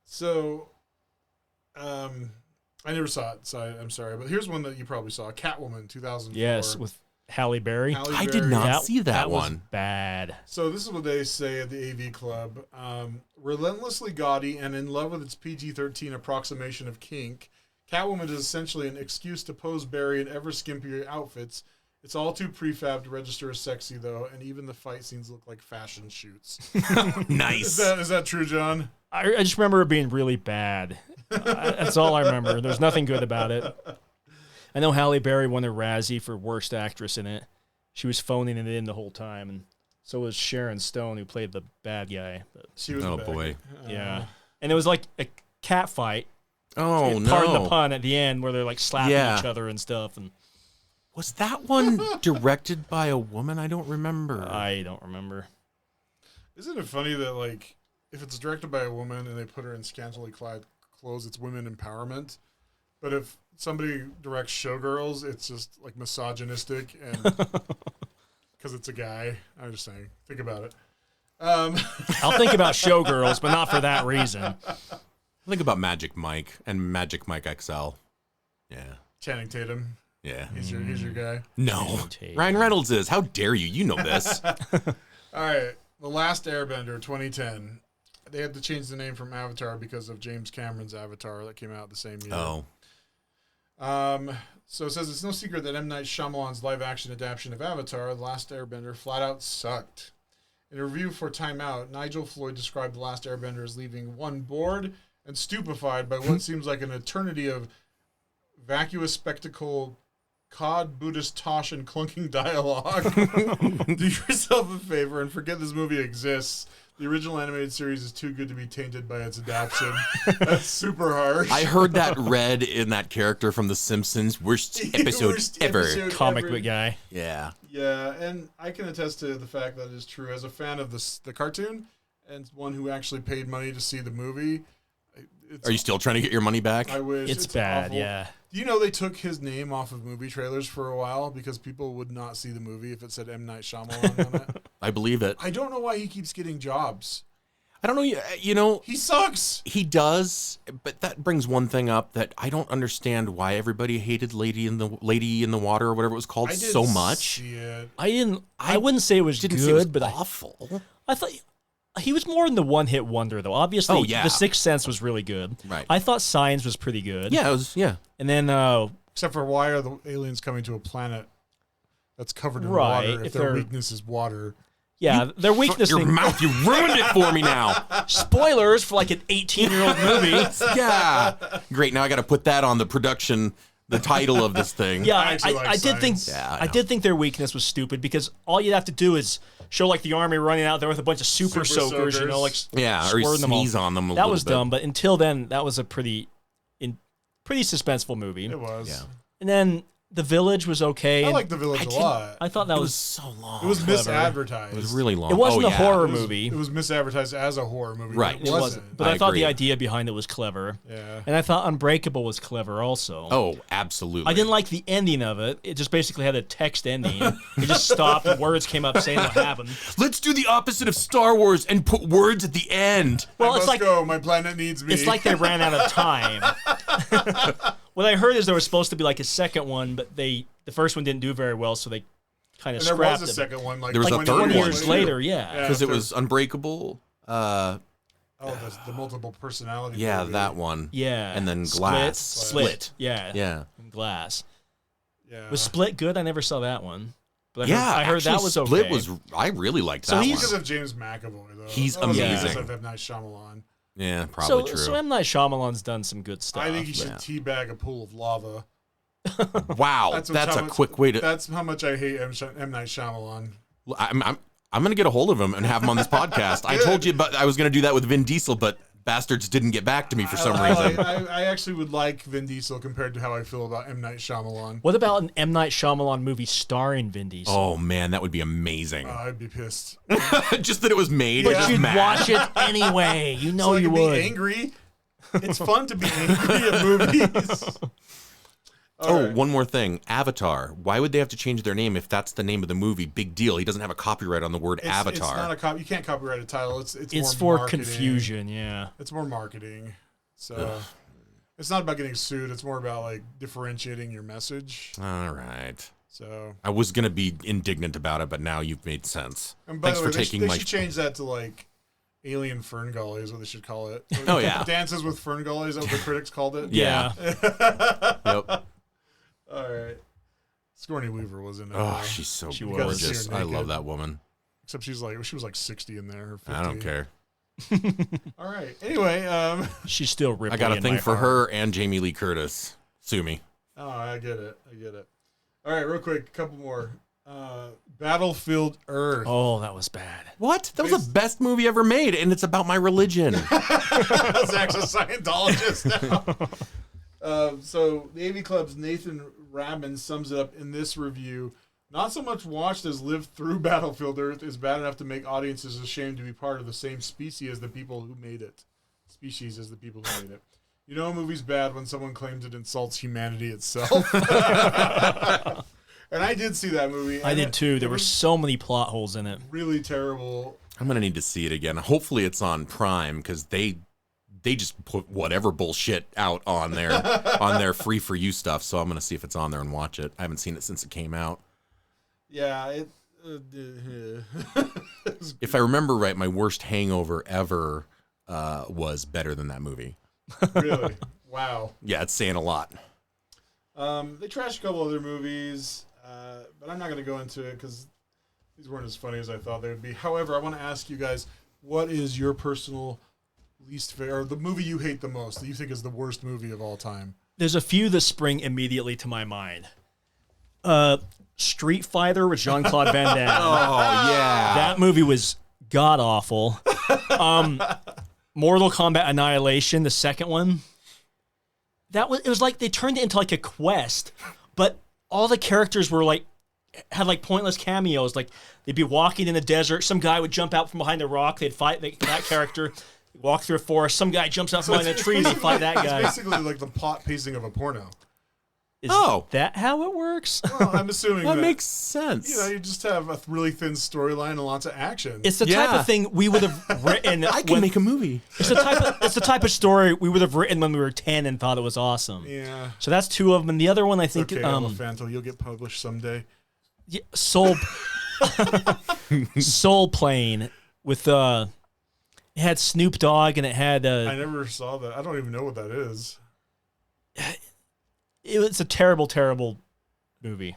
So, I never saw it, so I'm sorry. But here's one that you probably saw, Catwoman 2004. Yes, with Halle Berry. I did not see that one. Was bad. So this is what they say at the AV Club. Relentlessly gaudy and in love with its PG-13 approximation of kink, Catwoman is essentially an excuse to pose Barry in ever skimpier outfits. It's all too prefab to register as sexy, though, and even the fight scenes look like fashion shoots. Nice. Is that true, John? I just remember it being really bad. That's all I remember. There's nothing good about it. I know Halle Berry won a Razzie for Worst Actress in it. She was phoning it in the whole time, and so was Sharon Stone, who played the bad guy. But, she was boy. Yeah. And it was like a cat fight. Oh, no. Pardon the pun at the end where they're like slapping each other and stuff. And was that one directed by a woman? I don't remember. I don't remember. Isn't it funny that, like, if it's directed by a woman and they put her in scantily clad clothes, it's women empowerment? But if somebody directs Showgirls, it's just, like, misogynistic and because it's a guy. I'm just saying. Think about it. I'll think about Showgirls, but not for that reason. Think about Magic Mike and Magic Mike XL. Yeah. Channing Tatum. Yeah. He's your guy. No. Ryan Reynolds is. How dare you? You know this. All right. The Last Airbender 2010. They had to change the name from Avatar because of James Cameron's Avatar that came out the same year. Oh. So it says it's no secret that M. Night Shyamalan's live-action adaptation of Avatar, The Last Airbender, flat out sucked. In a review for Time Out, Nigel Floyd described The Last Airbender as leaving one bored and stupefied by what seems like an eternity of vacuous spectacle Cod, Buddhist, Tosh, and clunking dialogue. Do yourself a favor and forget this movie exists. The original animated series is too good to be tainted by its adaptation. That's super harsh. I heard that read in that character from The Simpsons. Worst episode Worst ever. episode Comic ever. book guy. Yeah. Yeah, and I can attest to the fact that is true. As a fan of the cartoon and one who actually paid money to see the movie, Are you still trying to get your money back? I wish It's bad, awful. yeah. Do you know they took his name off of movie trailers for a while because people would not see the movie if it said M. Night Shyamalan on it? I believe it. I don't know why he keeps getting jobs. I don't know. You know, He sucks. he does, but that brings one thing up that I don't understand why everybody hated Lady in the Water or whatever it was called I didn't so much. see it. I wouldn't say it was Didn't good, say it was but awful. I thought he was more than the one-hit wonder, though. Obviously, Oh, yeah. The Sixth Sense was really good. Right. I thought Signs was pretty good. Yeah, it was. Yeah. And then, Except for why are the aliens coming to a planet that's covered in Right, water if if their they're- weakness is water? yeah, their weakness Your thing. mouth, you ruined it for me now. Spoilers for like an 18-year-old movie. Yeah. Great. Now I got to put that on the production, the title of this thing. Yeah, I actually like I did think Signs. Yeah, I I know. did think their weakness was stupid because all you'd have to do is show like the army running out there with a bunch of super soakers, you know, like Yeah, or you squirting them all. sneeze on them a That little was bit. dumb, but until then, that was a pretty suspenseful movie. It was. Yeah. And then The Village was okay. I and like The Village a lot. I thought that It was was so long. It was clever. misadvertised. It was really long. it wasn't Oh, a yeah. horror It was- movie. It was misadvertised as a horror movie. Right. But It it wasn't. wasn't. But I I thought the agree. idea behind it was clever. Yeah. And I thought Unbreakable was clever also. Oh, absolutely. I didn't like the ending of it. It just basically had a text ending. It just stopped and words came up saying what happened. Let's do the opposite of Star Wars and put words at the end. Well, I it's must like go. My planet needs me. it's like they ran out of time. What I heard is there was supposed to be like a second one, but the first one didn't do very well, so they kind of and there scrapped was a it. second one. Like There was a 20 third 20 one, years too. later, yeah. Because it there- was Unbreakable. Oh, the multiple personality. Yeah, movie. that one. Yeah. And then Glass. Split. Yeah. Yeah. And Glass. Yeah. Was Split good? I never saw that one. But Yeah, I heard that actually, was okay. Split was. I really liked So that he's- because one. of James McAvoy, though. He's That wasn't amazing. because of M. Night Shyamalan. Yeah, probably true. So M. Night Shyamalan's done some good stuff. I think he should yeah. teabag a pool of lava. Wow, That's that's how a much- quick way to. That's how much I hate M. Night Shyamalan. I'm gonna get a hold of him and have him on this podcast. I told you, but I was gonna do that with Vin Diesel, but bastards didn't get back to me for some reason. I actually would like Vin Diesel compared to how I feel about M. Night Shyamalan. What about an M. Night Shyamalan movie starring Vin Diesel? Oh man, that would be amazing. I'd be pissed. Just that it was made. but just you'd mad. watch it anyway. You know So I you can would. be angry. It's fun to be angry at movies. Oh, one more thing. Avatar. Why would they have to change their name if that's the name of the movie? Big deal. He doesn't have a copyright on the word Avatar. It's not a you can't copyright a title. It's It's more for marketing. confusion, yeah. It's more marketing. So it's not about getting sued. It's more about like differentiating your message. All right. So I was gonna be indignant about it, but now you've made sense. and by Thanks the way, for they, taking they my. should change that to like Alien Fern Gully is what they should call it. Oh, yeah. Dances with Fern Gully is that what the critics called it? Yeah. Yep. All right. Sigourney Weaver was in it. Oh, though. she's so She was. gorgeous. You gotta see her I love naked. that woman. Except she was like 60 in there. Or 50. I don't care. All right. Anyway, She's still Ripley I got a in thing my for heart. her and Jamie Lee Curtis. Sue me. oh, I get it. All right, real quick, a couple more. Battlefield Earth. Oh, that was bad. What? That was the best movie ever made, and it's about my religion. Zach's a Scientologist now. So the AV Club's Nathan Rabin sums it up in this review. Not so much watched as lived through Battlefield Earth is bad enough to make audiences ashamed to be part of the same species as the people who made it. You know a movie's bad when someone claims it insults humanity itself. And I did see that movie. I and did too. There were was so many plot holes in it. really terrible. I'm gonna need to see it again. Hopefully, it's on Prime because they just put whatever bullshit out on their free for you stuff. So I'm gonna see if it's on there and watch it. I haven't seen it since it came out. Yeah, it. If I remember right, my worst hangover ever was better than that movie. Really, wow. Yeah, it's saying a lot. They trashed a couple other movies, but I'm not going to go into it because these weren't as funny as I thought they would be. However, I want to ask you guys, what is your personal least favorite, or the movie you hate the most, that you think is the worst movie of all time? There's a few that spring immediately to my mind. Street Fighter with Jean-Claude Van Damme. Oh yeah. That movie was god awful. Mortal Kombat Annihilation, the second one. It was like they turned it into like a quest, but all the characters were like had like pointless cameos. Like they'd be walking in the desert, some guy would jump out from behind a rock, they'd fight that character. Walk through a forest, some guy jumps out from behind a tree, they fight that guy. It's basically like the plot pacing of a porno. Is that how it works? Well, I'm assuming that makes sense. You know, you just have a really thin storyline and lots of action. It's the type of thing we would have written. I can make a movie. It's the type of story we would have written when we were 10 and thought it was awesome. Yeah. So that's two of them, and the other one I think okay, Elephanto, you'll get published someday. Yeah, Soul Plane with it had Snoop Dogg and it had I never saw that. I don't even know what that is. It's a terrible, terrible movie.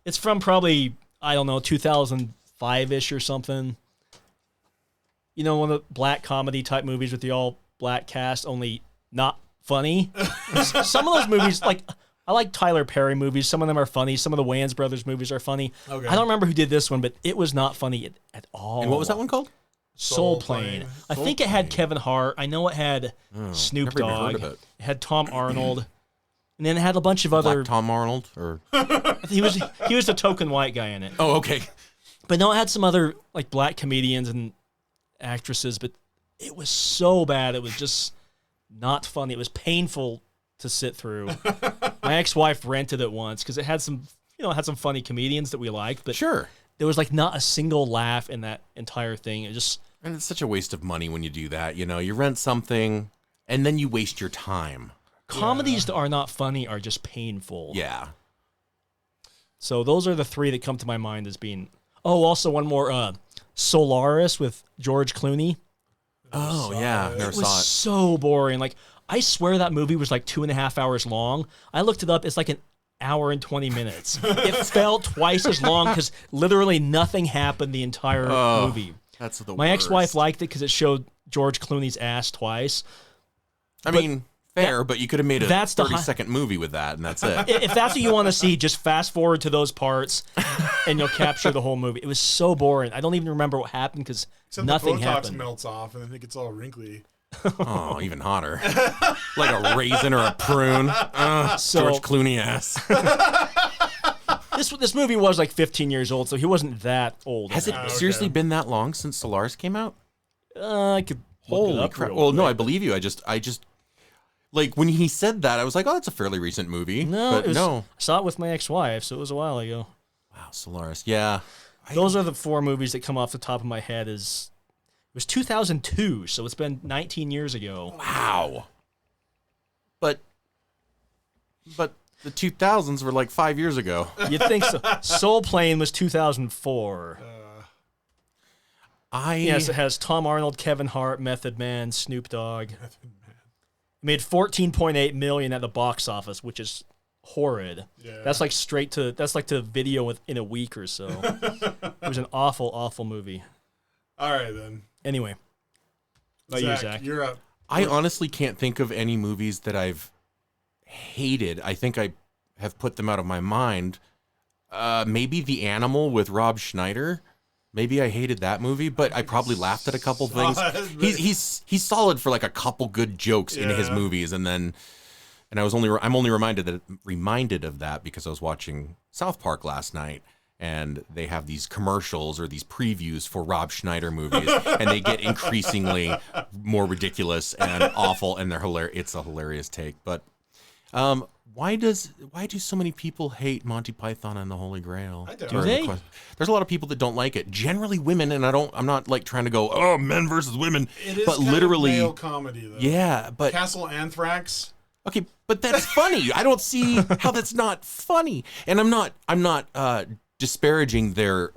It's from probably, I don't know, 2005-ish or something. You know, one of the black comedy type movies with the all black cast, only not funny. Some of those movies, like, I like Tyler Perry movies. Some of them are funny. Some of the Wayans Brothers movies are funny. Okay. I don't remember who did this one, but it was not funny at all. And what was that one called? Soul Plane. I think it had Kevin Hart. I know it had Snoop Dogg. Heard of it. It had Tom Arnold. And then it had a bunch of other... Black Tom Arnold? Or he was the token white guy in it. Oh, okay. But no, it had some other like black comedians and actresses, but it was so bad. It was just not funny. It was painful to sit through. My ex-wife rented it once because it had some funny comedians that we liked, but sure, there was like not a single laugh in that entire thing. And it's such a waste of money when you do that. You know, you rent something and then you waste your time. Comedies that are not funny are just painful. Yeah. So those are the three that come to my mind as being... Oh, also one more, Solaris with George Clooney. Oh, yeah. Never it saw was it. So boring. Like, I swear that movie was like 2.5 hours long. I looked it up. It's like an hour and 20 minutes. It felt twice as long because literally nothing happened the entire movie. That's the My worst. ex-wife liked it because it showed George Clooney's ass twice. I mean... Fair, but you could have made a that's 30-second movie with that, and that's it. If that's what you want to see, just fast forward to those parts, and you'll capture the whole movie. It was so boring. I don't even remember what happened because nothing the Botox happened. melts off, and then it gets all wrinkly. Oh, even hotter. Like a raisin or a prune. George Clooney ass. This movie was like 15 years old, so he wasn't that old. Has it seriously been that long since Solaris came out? I could look it Holy up crap. real Well, quick. no, I believe you. I just like when he said that, I was like, oh, that's a fairly recent movie. No, but I saw it with my ex-wife, so it was a while ago. Wow, Solaris. Yeah. Those are the four movies that come off the top of my head. It was 2002, so it's been 19 years ago. Wow. But the 2000s were like 5 years ago. You'd think so. Soul Plane was 2004. Yes, it has Tom Arnold, Kevin Hart, Method Man, Snoop Dogg. It made $14.8 million at the box office, which is horrid. Yeah. That's like to video in a week or so. It was an awful, awful movie. All right, then. Anyway. Zach, you're up. I honestly can't think of any movies that I've hated. I think I have put them out of my mind. Maybe The Animal with Rob Schneider. Maybe I hated that movie, but I probably laughed at a couple things. He's solid for like a couple good jokes in his movies, and I'm only reminded of that because I was watching South Park last night, and they have these commercials or these previews for Rob Schneider movies, and they get increasingly more ridiculous and awful, and they're hilarious. It's a hilarious take, but why do so many people hate Monty Python and the Holy Grail? Do they? There's a lot of people that don't like it. Generally women, and I'm not like trying to go, oh, men versus women. It is but kind literally of male comedy though. Yeah, but Castle Anthrax. Okay, but that's funny. I don't see how that's not funny. And I'm not disparaging their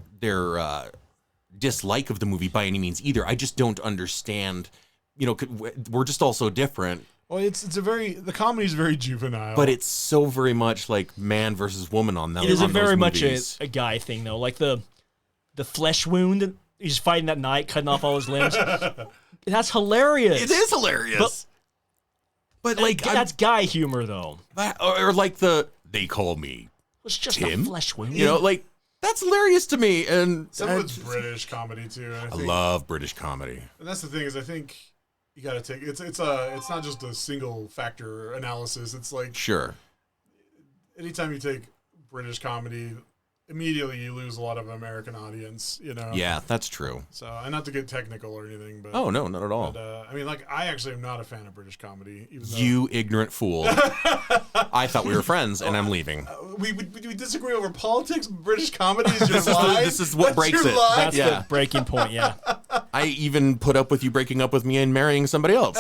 dislike of the movie by any means either. I just don't understand, we're just all so different. Well, the comedy is very juvenile, but it's so very much like man versus woman on that. It is very much a guy thing though, like the flesh wound. He's fighting that knight, cutting off all his limbs. That's hilarious. It is hilarious. But like that's guy humor though. Or like they call me was just Tim? a flesh wound. You know, like, that's hilarious to me. And Some of it's British comedy too. I love British comedy. And that's the thing is, I think you got to take it's not just a single factor analysis. It's like Sure. anytime you take British comedy, immediately you lose a lot of American audience. You know. Yeah, that's true. So, and not to get technical or anything, but Oh, no, not at all. But, I mean, like, I actually am not a fan of British comedy. Even though You ignorant fool. I thought we were friends, and I'm leaving. we disagree over politics. British comedy is your lie. This is what That's breaks your it. lie? That's Yeah. the breaking point, yeah. I even put up with you breaking up with me and marrying somebody else.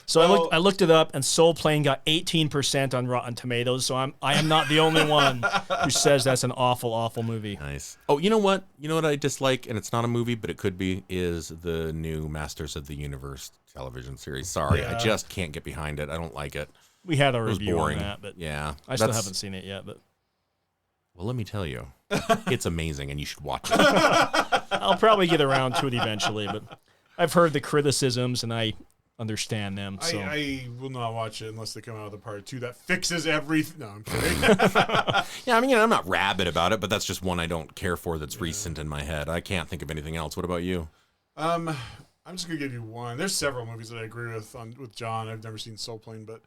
So I looked it up, and Soul Plane got 18% on Rotten Tomatoes. So I am not the only one who says that's an awful, awful movie. Nice. Oh, you know what? You know what I dislike, and it's not a movie, but it could be, is the new Masters of the Universe television series. Sorry, I Yeah. just can't get behind it. I don't like it. We had a It was review boring. on that, but Yeah. I still that's- haven't seen it yet. But Well, let me tell you, it's amazing, and you should watch it. I'll probably get around to it eventually. But I've heard the criticisms, and I understand them. So I will not watch it unless they come out with a part 2 that fixes everything. No, I'm kidding. Yeah, I mean, I'm not rabid about it, but that's just one I don't care for that's recent in my head. I can't think of anything else. What about you? I'm just gonna give you one. There's several movies that I agree with John. I've never seen Soul Plane, but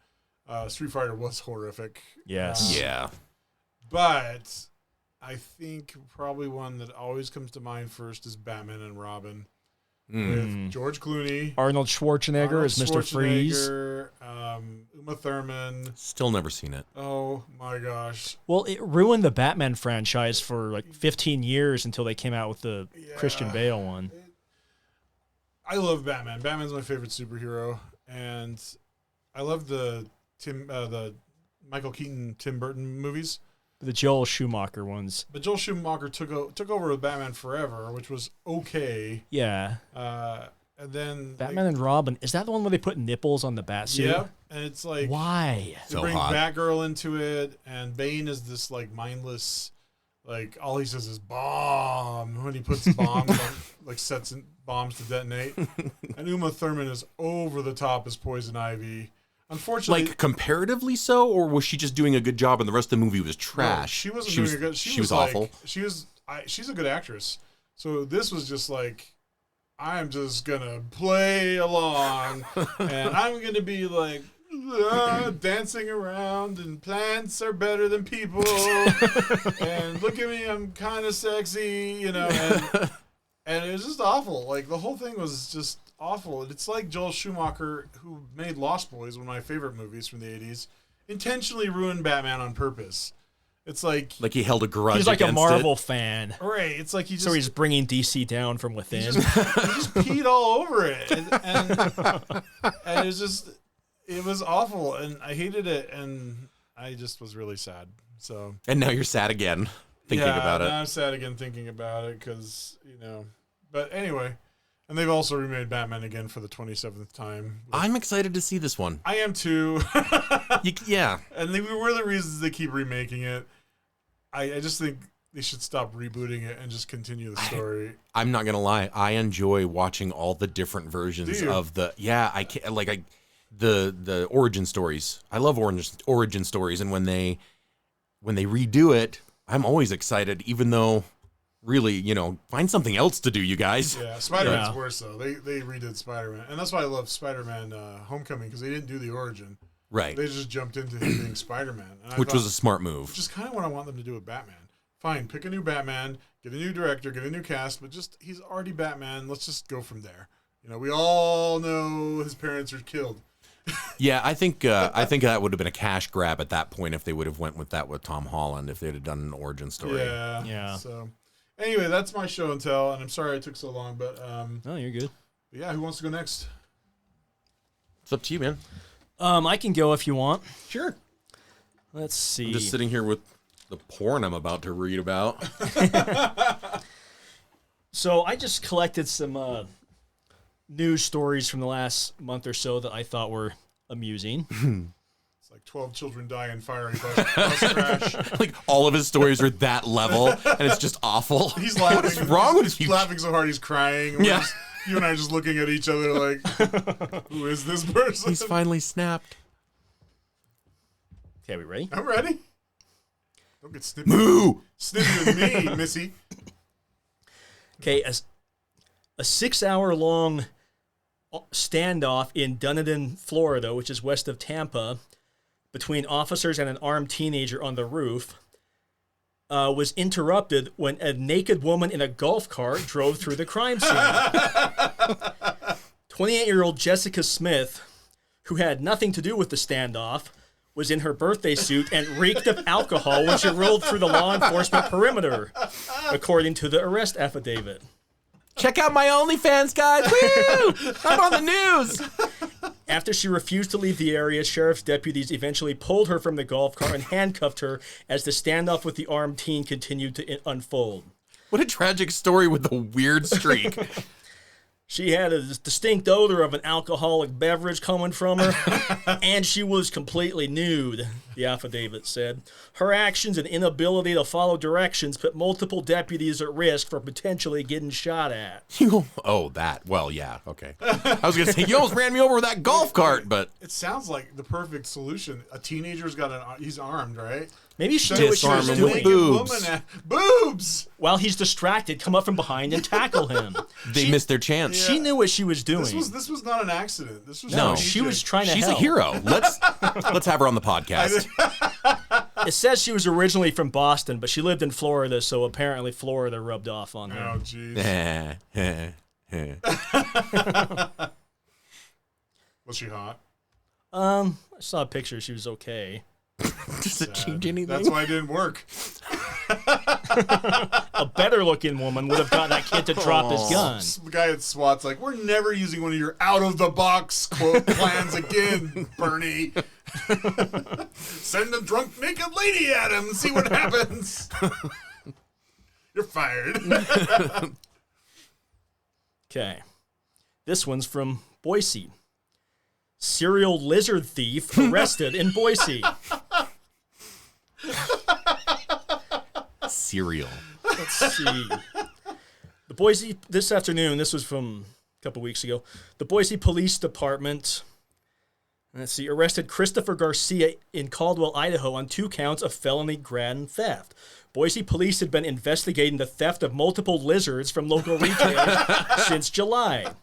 Street Fighter was horrific. yes, Yeah. But I think probably one that always comes to mind first is Batman and Robin with George Clooney, Arnold Schwarzenegger Arnold as Mr. Freeze. Schwarzenegger, Uma Thurman. Still never seen it. Oh my gosh! Well, it ruined the Batman franchise for like 15 years until they came out with the Christian Bale one. I love Batman. Batman's my favorite superhero, and I love the Michael Keaton, Tim Burton movies. The Joel Schumacher ones. But Joel Schumacher took over with Batman Forever, which was okay. Yeah. And then Batman and Robin. Is that the one where they put nipples on the bat suit? Yeah, and it's like Why? they So bring hot. Batgirl into it, and Bane is this like mindless, like all he says is bomb when he puts bombs on, like sets bombs to detonate. And Uma Thurman is over the top as Poison Ivy. Unfortunately, Like, comparatively so, or was she just doing a good job and the rest of the movie was trash? no, she wasn't doing a good. She was awful. like, she's a good actress. So this was just like, I'm just gonna play along, and I'm gonna be like dancing around, and plants are better than people, and look at me, I'm kind of sexy, you know, and it was just awful. Like the whole thing was just awful. It's like Joel Schumacher, who made Lost Boys, one of my favorite movies from the 80s, intentionally ruined Batman on purpose. It's like Like he held a grudge He's like a against Marvel it. fan. right. It's like So he's bringing DC down from he within. just peed all over it, and it was just, it was awful, and I hated it, and I just was really sad. So And now you're sad again, thinking about it. now I'm sad again thinking about it because But anyway, and they've also remade Batman again for the 27th time. I'm excited to see this one. I am too. Yeah. And they were the reasons they keep remaking it. I just think they should stop rebooting it and just continue the story. I'm not gonna lie. I enjoy watching all the different versions Do you? of the. Yeah, I can like the origin stories. I love origin stories, and when they redo it, I'm always excited. Even though, really, find something else to do, you guys. Yeah, Spider-Man's Yeah. worse though. They redid Spider-Man, and that's why I love Spider-Man Homecoming, because they didn't do the origin. Right. They just jumped into him being Spider-Man, and Which was a smart move. which is kind of what I want them to do with Batman. Fine, pick a new Batman, get a new director, get a new cast, but just he's already Batman. Let's just go from there. We all know his parents are killed. Yeah, I think that would have been a cash grab at that point if they would have went with that with Tom Holland, if they'd have done an origin story. Yeah, Yeah. So anyway, that's my show and tell, and I'm sorry it took so long, but Oh, you're good. yeah, who wants to go next? It's up to you, man. I can go if you want. Sure. Let's see. I'm just sitting here with the porn I'm about to read about. So I just collected some news stories from the last month or so that I thought were amusing. It's like 12 children die in fiery bus crash. Like, all of his stories are that level, and it's just awful. He's laughing. What is wrong with He's you? laughing so hard he's crying. Yeah. You and I are just looking at each other like, who is this person? He's finally snapped. Okay, we ready? I'm ready. Don't get snippy. Moo! Snippy with me, Missy. Okay, a 6-hour-long standoff in Dunedin, Florida, which is west of Tampa, between officers and an armed teenager on the roof, was interrupted when a naked woman in a golf cart drove through the crime scene. 28-year-old Jessica Smith, who had nothing to do with the standoff, was in her birthday suit and reeked of alcohol when she rolled through the law enforcement perimeter, according to the arrest affidavit. Check out my OnlyFans, guys. Woo! I'm on the news. After she refused to leave the area, sheriff's deputies eventually pulled her from the golf cart and handcuffed her as the standoff with the armed teen continued to unfold. What a tragic story with a weird streak. She had a distinct odor of an alcoholic beverage coming from her, and she was completely nude, the affidavit said. Her actions and inability to follow directions put multiple deputies at risk for potentially getting shot at. Oh, that. Well, yeah, okay. I was going to say, you almost ran me over with that golf cart, but... It sounds like the perfect solution. A teenager's he's armed, right? Maybe she knew what she was Disarm him with doing. boobs. Boobs! While he's distracted, come up from behind and tackle him. They missed their chance. Yeah. She knew what she was doing. This was not an accident. This was No. She was trying to She's help. a hero. Let's have her on the podcast. It says she was originally from Boston, but she lived in Florida, so apparently Florida rubbed off on her. Oh, jeez. Was she hot? I saw a picture. She was okay. Does it change anything? That's why it didn't work. A better-looking woman would have gotten that kid to drop his gun. The guy at SWAT's like, we're never using one of your out-of-the-box quote plans again, Bernie. Send a drunk naked lady at him and see what happens. You're fired. Okay. This one's from Boise. Serial lizard thief arrested in Boise. Cereal. Let's see. The Boise, this afternoon, this was from a couple weeks ago, the Boise Police Department, let's see, arrested Christopher Garcia in Caldwell, Idaho on 2 counts of felony grand theft. Boise police had been investigating the theft of multiple lizards from local retailers since July.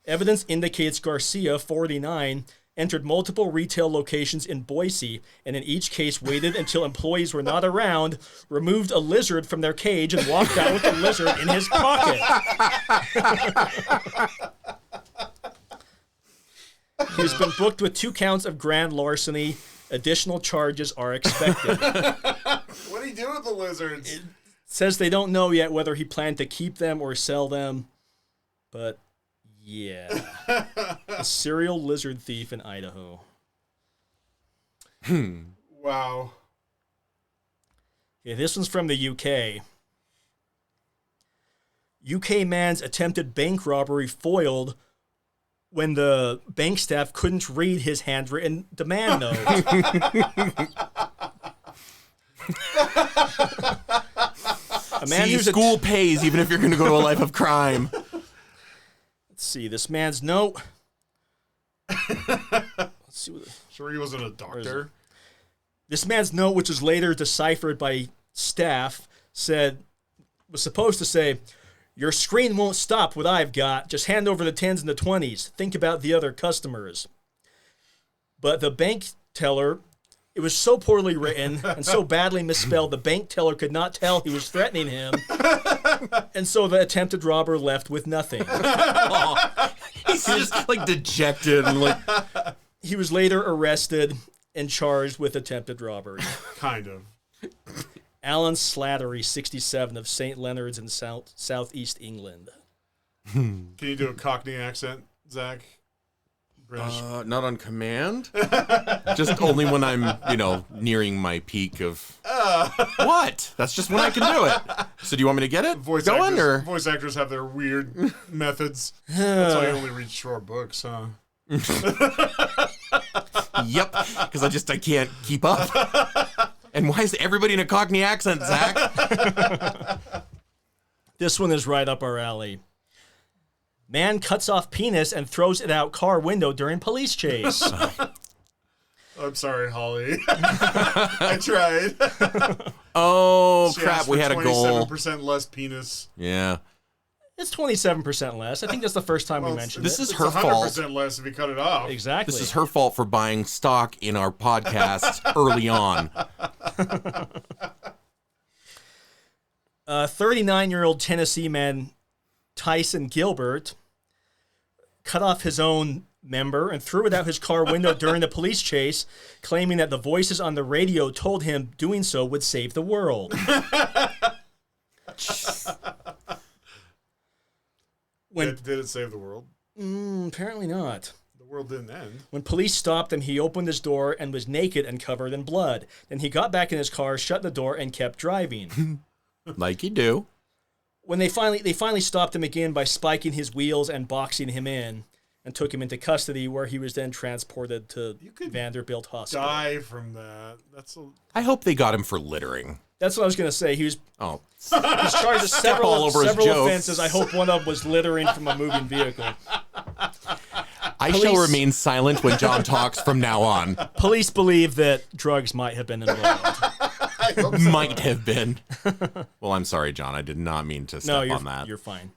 Evidence indicates Garcia, 49, entered multiple retail locations in Boise, and in each case waited until employees were not around, removed a lizard from their cage, and walked out with the lizard in his pocket. He's been booked with 2 counts of grand larceny. Additional charges are expected. What do you do with the lizards? It says they don't know yet whether he planned to keep them or sell them, but yeah. A serial lizard thief in Idaho. Wow. Okay, this one's from the UK. UK man's attempted bank robbery foiled when the bank staff couldn't read his handwritten demand note. A man who's school pays even if you're going to go to a life of crime. Let's see, this man's note. Let's see what Sure he wasn't a doctor? this man's note, which was later deciphered by staff, was supposed to say, "Your screen won't stop what I've got. Just hand over the 10s and the 20s. Think about the other customers." But the bank teller, it was so poorly written and so badly misspelled, the bank teller could not tell he was threatening him. And so the attempted robber left with nothing. He's just like dejected and like... He was later arrested and charged with attempted robbery. Kind of. Alan Slattery, 67, of St. Leonard's in southeast England. Can you do a Cockney accent, Zach? British. Not on command. Just only when I'm, nearing my peak of... What? That's just when I can do it. So do you want me to get it? Voice actors have their weird methods. That's why I only read short books, huh? Yep, because I can't keep up. And why is everybody in a Cockney accent, Zach? This one is right up our alley. Man cuts off penis and throws it out car window during police chase. I'm sorry, Holly. I tried. Oh, She crap. asked We for had a goal. 27% less penis. Yeah. It's 27% less. I think that's the first time we mentioned This it. is It's her 100% fault. less if you cut it off. Exactly. This is her fault for buying stock in our podcast early on. 39-year-old Tennessee man Tyson Gilbert cut off his own member and threw it out his car window during the police chase, claiming that the voices on the radio told him doing so would save the world. Did it save the world? Apparently not. The world didn't end. When police stopped him, he opened his door and was naked and covered in blood. Then he got back in his car, shut the door, and kept driving. Like you do. When they finally stopped him again by spiking his wheels and boxing him in, and took him into custody, where he was then transported to Vanderbilt Hospital. Die from that. I hope they got him for littering. That's what I was going to say. He was Oh. he's charged with several, all over his several jokes. offenses. I hope one of them was littering from a moving vehicle. I shall remain silent when John talks from now on. Police believe that drugs might have been involved. Might have been. Well, I'm sorry, John. I did not mean to step on that. You're fine.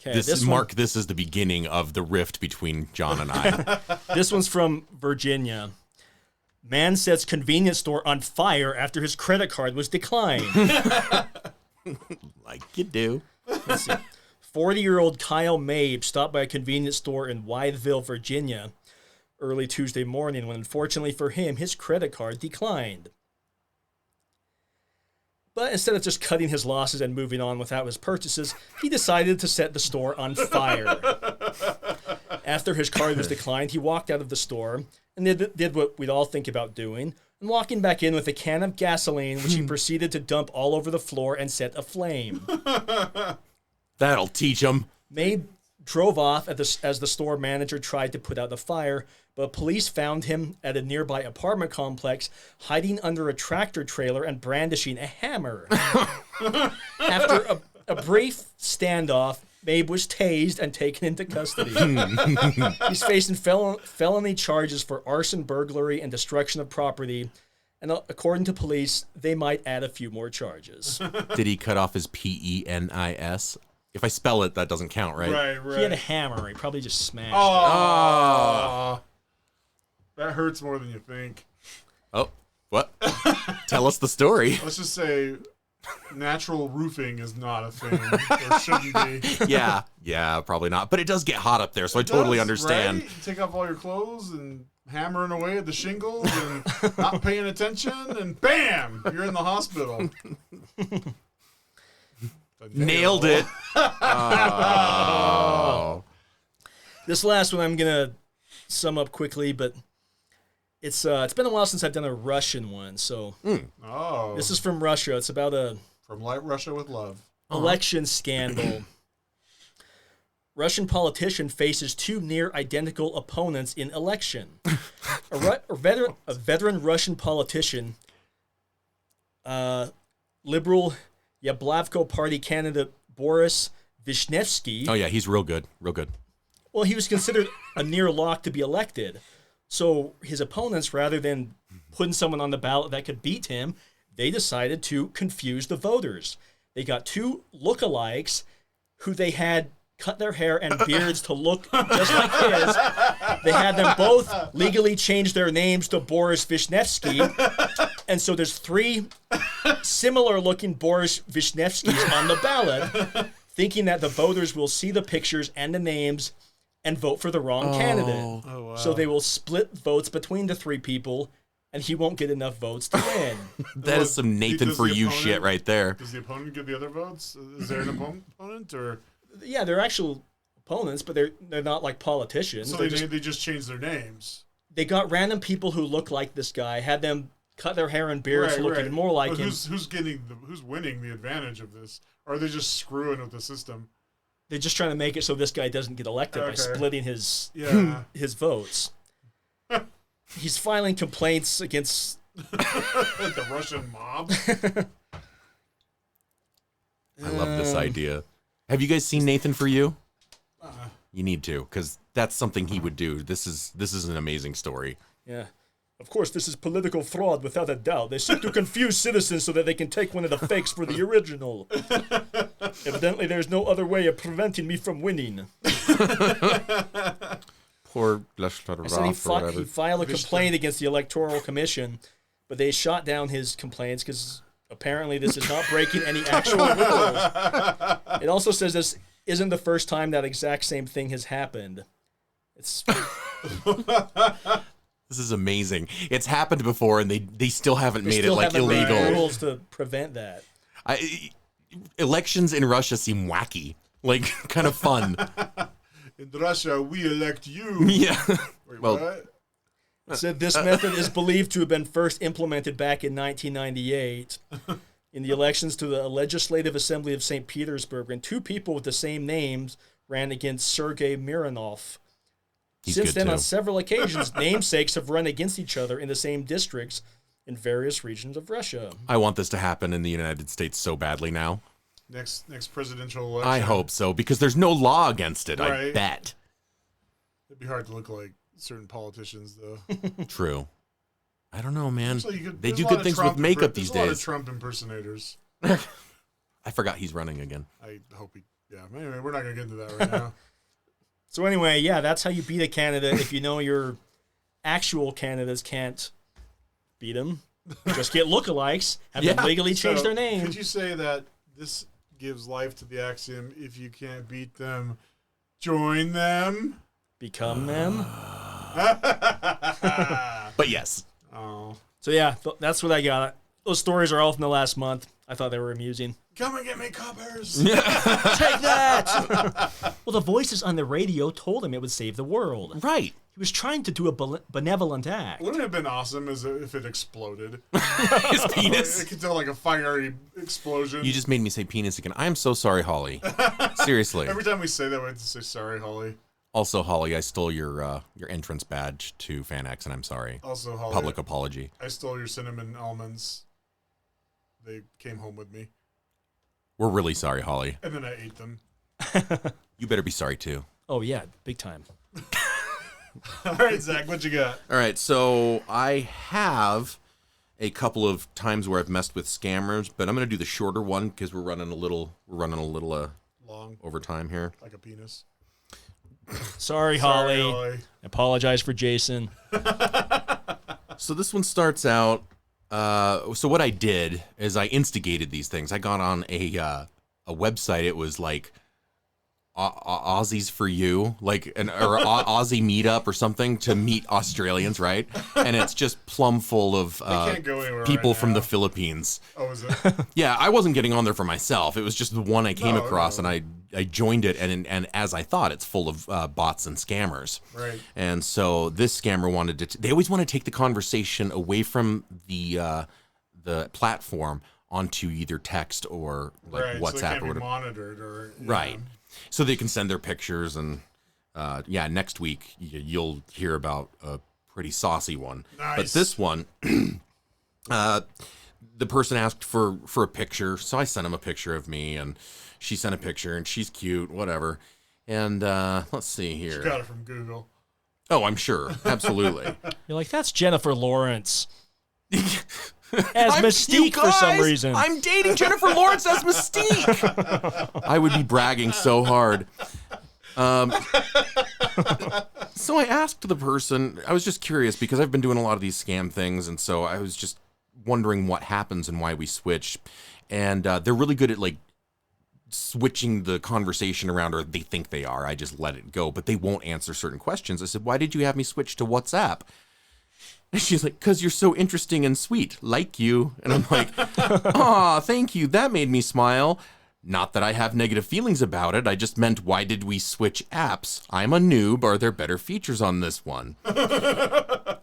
Okay, This is the beginning of the rift between John and I. This one's from Virginia. Man sets convenience store on fire after his credit card was declined. Like you do. Let's see. 40-year-old Kyle Mabe stopped by a convenience store in Wytheville, Virginia, early Tuesday morning when, unfortunately for him, his credit card declined. But instead of just cutting his losses and moving on without his purchases, he decided to set the store on fire. After his card was declined, he walked out of the store and did what we'd all think about doing, and walking back in with a can of gasoline, which he proceeded to dump all over the floor and set aflame. That'll teach him. Mabe drove off as the store manager tried to put out the fire, but police found him at a nearby apartment complex, hiding under a tractor trailer and brandishing a hammer. After a brief standoff, Mabe was tased and taken into custody. He's facing felony charges for arson, burglary, and destruction of property. And according to police, they might add a few more charges. Did he cut off his penis? If I spell it, that doesn't count, right? Right. He had a hammer. He probably just smashed it. Oh. That hurts more than you think. Oh, what? Tell us the story. Let's just say natural roofing is not a thing. Or shouldn't be. Yeah, probably not. But it does get hot up there, so I totally understand. Right? You take off all your clothes and hammering away at the shingles and not paying attention, and bam, you're in the hospital. Nailed it. Oh. This last one I'm going to sum up quickly, but it's been a while since I've done a Russian one. So this is from Russia. It's about a From Light Russia with Love. election scandal. Russian politician faces two near identical opponents in election. A veteran Russian politician, liberal Yablavko Party candidate Boris Vishnevsky. Oh, yeah, he's real good. Real good. Well, he was considered a near lock to be elected. So his opponents, rather than putting someone on the ballot that could beat him, they decided to confuse the voters. They got two lookalikes who they had cut their hair and beards to look just like his. They had them both legally change their names to Boris Vishnevsky. And so there's three similar-looking Boris Vishnevskys on the ballot, thinking that the voters will see the pictures and the names and vote for the wrong candidate. Oh, wow. So they will split votes between the three people, and he won't get enough votes to win. That is some Nathan Does for the you opponent- shit right there. Does the opponent get the other votes? Is there an opponent, or Yeah, they're actual opponents, but they're not like politicians. so They're they just changed their names? they got random people who look like this guy, had them cut their hair and beards to look even more like But him. who's winning the advantage of this? Or are they just screwing with the system? They're just trying to make it so this guy doesn't get elected by Okay. splitting his Yeah. his votes. He's filing complaints against. The Russian mob. I love this idea. Have you guys seen Nathan for You? You need to, because that's something he would do. This is an amazing story. Yeah. Of course, this is political fraud without a doubt. They seek to confuse citizens so that they can take one of the fakes for the original. Evidently, there's no other way of preventing me from winning. Poor I said he filed a complaint against the Electoral Commission, but they shot down his complaints because apparently this is not breaking any actual rules. It also says this isn't the first time that exact same thing has happened. It's... This is amazing. It's happened before, and they still haven't made it like illegal. Rules to prevent that. Elections in Russia seem wacky, like kind of fun. In Russia, we elect you. Yeah. Wait, well, what? It said this method is believed to have been first implemented back in 1998 in the elections to the Legislative Assembly of St. Petersburg, and two people with the same names ran against Sergei Mironov. Since then, on several occasions, namesakes have run against each other in the same districts in various regions of Russia. I want this to happen in the United States so badly now. Next presidential election. I hope so, because there's no law against it, Right. I bet. It'd be hard to look like certain politicians, though. True. I don't know, man. So they do good things with makeup these There's a lot of days. Trump impersonators. I forgot he's running again. I hope he... Yeah, anyway, we're not going to get into that right now. So anyway, yeah, that's how you beat a candidate if you know your actual candidates can't beat them. Just get lookalikes, have them legally change their name. Could you say that this gives life to the axiom, if you can't beat them, join them? Become them. But yes. Oh. So yeah, that's what I got. Those stories are all from the last month. I thought they were amusing. Come and get me, coppers! Take that! Well, the voices on the radio told him it would save the world. Right. He was trying to do a benevolent act. Wouldn't it have been awesome if it exploded? His penis. It could tell like a fiery explosion. You just made me say penis again. I am so sorry, Holly. Seriously. Every time we say that, we have to say sorry, Holly. Also, Holly, I stole your entrance badge to FanX, and I'm sorry. Also, Holly. Public apology. I stole your cinnamon almonds. They came home with me. We're really sorry, Holly. And then I ate them. You better be sorry, too. Oh, yeah, big time. All right, Zach, what you got? All right, so I have a couple of times where I've messed with scammers, but I'm going to do the shorter one because we're running a little Long, over time here. like a penis. Sorry, Holly. I apologize for Jason. So this one starts out. So what I did is I instigated these things. I got on a website. It was like Aussies for you, like or Aussie meetup or something to meet Australians, right? And it's just plumb full of can't go anywhere people right from now. the Philippines. Oh, is it? Yeah, I wasn't getting on there for myself. It was just the one I came across, no. and I joined it, and as I thought, it's full of bots and scammers. Right. And so this scammer wanted to. They always want to take the conversation away from the platform onto either text or like Right. WhatsApp So it can't or be whatever. monitored or Right. So they can send their pictures, and next week you'll hear about a pretty saucy one. Nice. But this one, the person asked for a picture, so I sent him a picture of me, and she sent a picture, and she's cute, whatever. And let's see here. Got it from Google. Oh, I'm sure, absolutely. You're like, that's Jennifer Lawrence. As Mystique for some reason. I'm dating Jennifer Lawrence as Mystique. I would be bragging so hard. So I asked the person, I was just curious because I've been doing a lot of these scam things, and so I was just wondering what happens and why we switch. And they're really good at like switching the conversation around, or they think they are. I just let it go, but they won't answer certain questions. I said, why did you have me switch to WhatsApp? And she's like, because you're so interesting and sweet, like you. And I'm like, aw, thank you. That made me smile. Not that I have negative feelings about it. I just meant, why did we switch apps? I'm a noob. Are there better features on this one?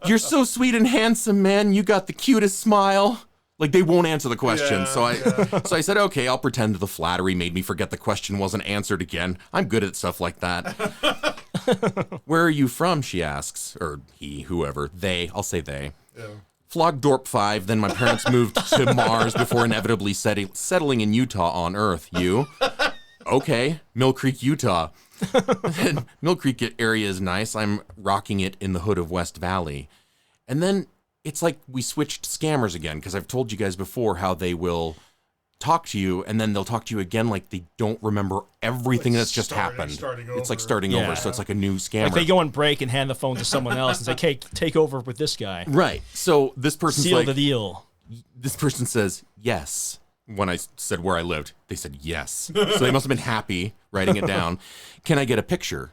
You're so sweet and handsome, man. You got the cutest smile. Like, they won't answer the question. Yeah, So I said, okay, I'll pretend the flattery made me forget the question wasn't answered again. I'm good at stuff like that. Where are you from, she asks. Or he, whoever. They. I'll say they. Yeah. Flogdorp 5, then my parents moved to Mars before inevitably settling in Utah on Earth. You? Okay. Mill Creek, Utah. Mill Creek area is nice. I'm rocking it in the hood of West Valley. And then it's like we switched scammers again, because I've told you guys before how they will talk to you and then they'll talk to you again like they don't remember everything that's just happened. It's like starting over, so it's like a new scammer. Like they go on break and hand the phone to someone else and say, "Hey, take over with this guy." Right. So this person's seal like, the deal. This person says yes. When I said where I lived, they said yes. So they must have been happy writing it down. Can I get a picture?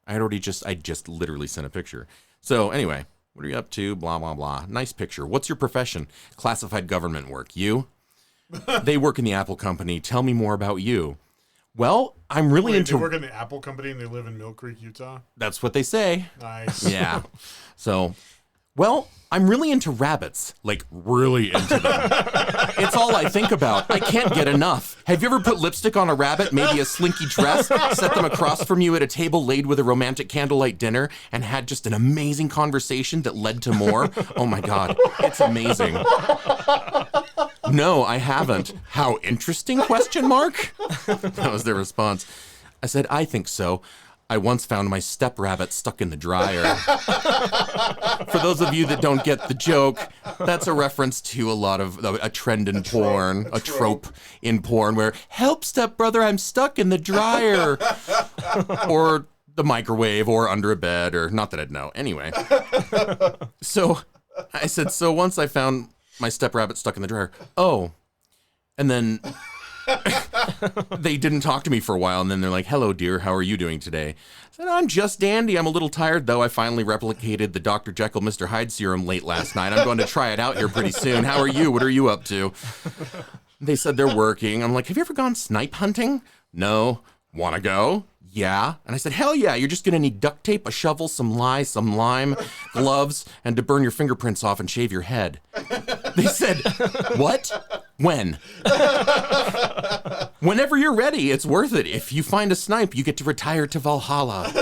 I just literally sent a picture. So anyway, what are you up to? Blah, blah, blah. Nice picture. What's your profession? Classified government work. You? They work in the Apple company. Tell me more about you. Well, I'm really into... They work in the Apple company and they live in Mill Creek, Utah? That's what they say. Nice. Yeah. So, well, I'm really into rabbits. Like, really into them. It's all I think about. I can't get enough. Have you ever put lipstick on a rabbit, maybe a slinky dress, set them across from you at a table laid with a romantic candlelight dinner, and had just an amazing conversation that led to more? Oh my God, it's amazing. No, I haven't. How interesting, question mark? That was their response. I said, I think so. I once found my step rabbit stuck in the dryer. For those of you that don't get the joke, that's a reference to a trend in porn, a trope in porn where, help stepbrother, I'm stuck in the dryer. Or the microwave or under a bed, or not that I'd know. Anyway. So I said, so once I found my step rabbit stuck in the dryer. Oh, and then they didn't talk to me for a while, and then they're like, hello, dear, how are you doing today? I said, I'm just dandy. I'm a little tired, though. I finally replicated the Dr. Jekyll, Mr. Hyde serum late last night. I'm going to try it out here pretty soon. How are you? What are you up to? They said they're working. I'm like, have you ever gone snipe hunting? No. Want to go? Yeah. And I said, hell yeah, you're just going to need duct tape, a shovel, some lye, some lime, gloves, and to burn your fingerprints off and shave your head. They said, what? When? Whenever you're ready, it's worth it. If you find a snipe, you get to retire to Valhalla.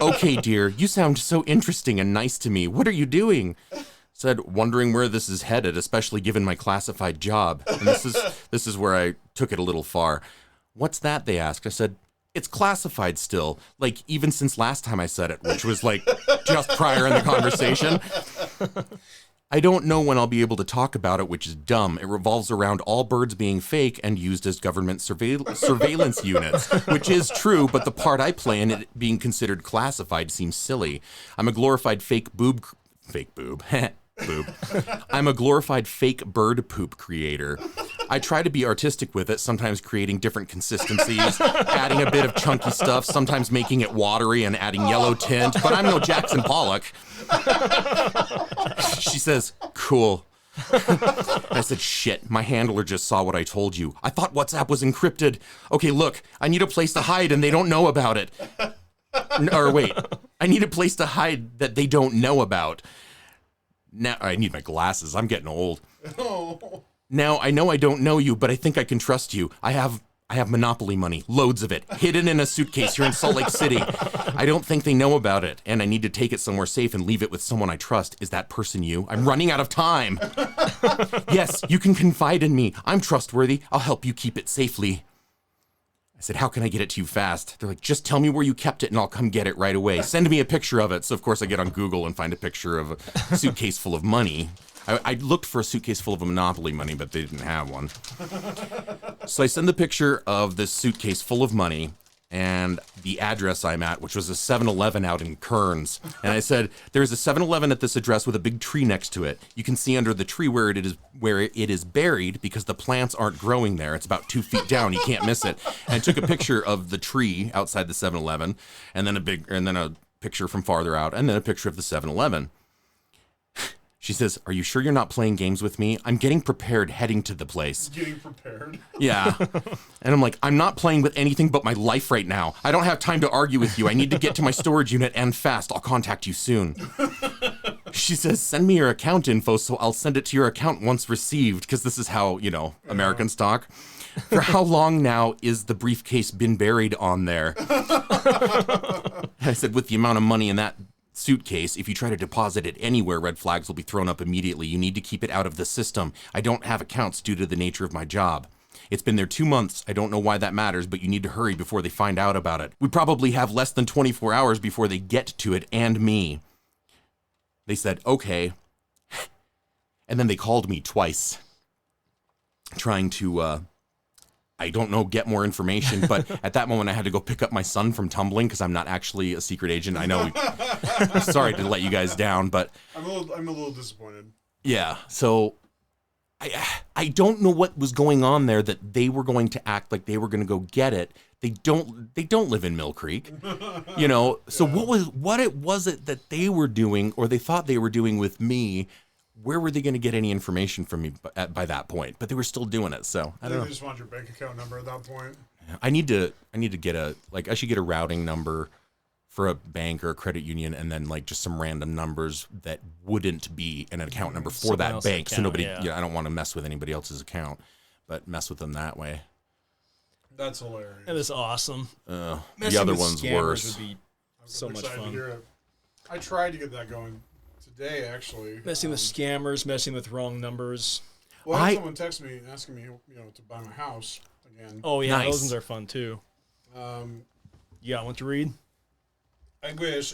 Okay, dear, you sound so interesting and nice to me. What are you doing? Said, wondering where this is headed, especially given my classified job. And this is where I took it a little far. What's that? They asked. I said, it's classified still, like even since last time I said it, which was like just prior in the conversation. I don't know when I'll be able to talk about it, which is dumb. It revolves around all birds being fake and used as government surveillance units, which is true, but the part I play in it being considered classified seems silly. I'm a glorified fake boob. I'm a glorified fake bird poop creator. I try to be artistic with it, sometimes creating different consistencies, adding a bit of chunky stuff, sometimes making it watery and adding yellow tint, but I'm no Jackson Pollock. She says, cool. I said, shit, my handler just saw what I told you. I thought WhatsApp was encrypted. Okay, look, I need a place to hide and they don't know about it. Or wait, I need a place to hide that they don't know about. Now, I need my glasses. I'm getting old. Oh. Now, I know I don't know you, but I think I can trust you. I have Monopoly money, loads of it, hidden in a suitcase here in Salt Lake City. I don't think they know about it, and I need to take it somewhere safe and leave it with someone I trust. Is that person you? I'm running out of time. Yes, you can confide in me. I'm trustworthy. I'll help you keep it safely. I said, how can I get it to you fast? They're like, just tell me where you kept it and I'll come get it right away. Send me a picture of it. So, of course, I get on Google and find a picture of a suitcase full of money. I looked for a suitcase full of Monopoly money, but they didn't have one. So I send the picture of this suitcase full of money and the address I'm at, which was a 7-Eleven out in Kearns. And I said, there's a 7-Eleven at this address with a big tree next to it. You can see under the tree where it is buried because the plants aren't growing there. It's about 2 feet down. You can't miss it. And I took a picture of the tree outside the 7-Eleven and then a picture from farther out and then a picture of the 7-Eleven. She says, are you sure you're not playing games with me? I'm getting prepared heading to the place. Getting prepared? Yeah. And I'm like, I'm not playing with anything but my life right now. I don't have time to argue with you. I need to get to my storage unit and fast. I'll contact you soon. She says, send me your account info so I'll send it to your account once received, because this is how, Americans talk. For how long now is the briefcase been buried on there? I said, with the amount of money in that suitcase, if you try to deposit it anywhere, red flags will be thrown up immediately. You need to keep it out of the system. I don't have accounts due to the nature of my job. It's been there 2 months. I don't know why that matters, but you need to hurry before they find out about it. We probably have less than 24 hours before they get to it and me. They said, okay. And then they called me twice, trying to, I don't know, get more information. But at that moment, I had to go pick up my son from tumbling because I'm not actually a secret agent. I know. I'm sorry to let you guys down, but I'm a little disappointed. yeah. So I don't know what was going on there that they were going to act like they were going to go get it. They don't live in Mill Creek, you know. So what was it that they were doing, or they thought they were doing with me? Where were they going to get any information from me by that point? But they were still doing it. So I don't know. They just want your bank account number at that point. I need to get I should get a routing number for a bank or a credit union, and then like just some random numbers that wouldn't be an account number for that bank. So nobody, I don't want to mess with anybody else's account, but mess with them that way. That's hilarious. That is awesome. The other one's worse. Would be so much excited to fun. hear it. I tried to get that going today, actually. Messing with scammers, messing with wrong numbers. Well, I had someone text me asking me, to buy my house again. Oh yeah, Nice. those ones are fun too. You got one to read? I wish.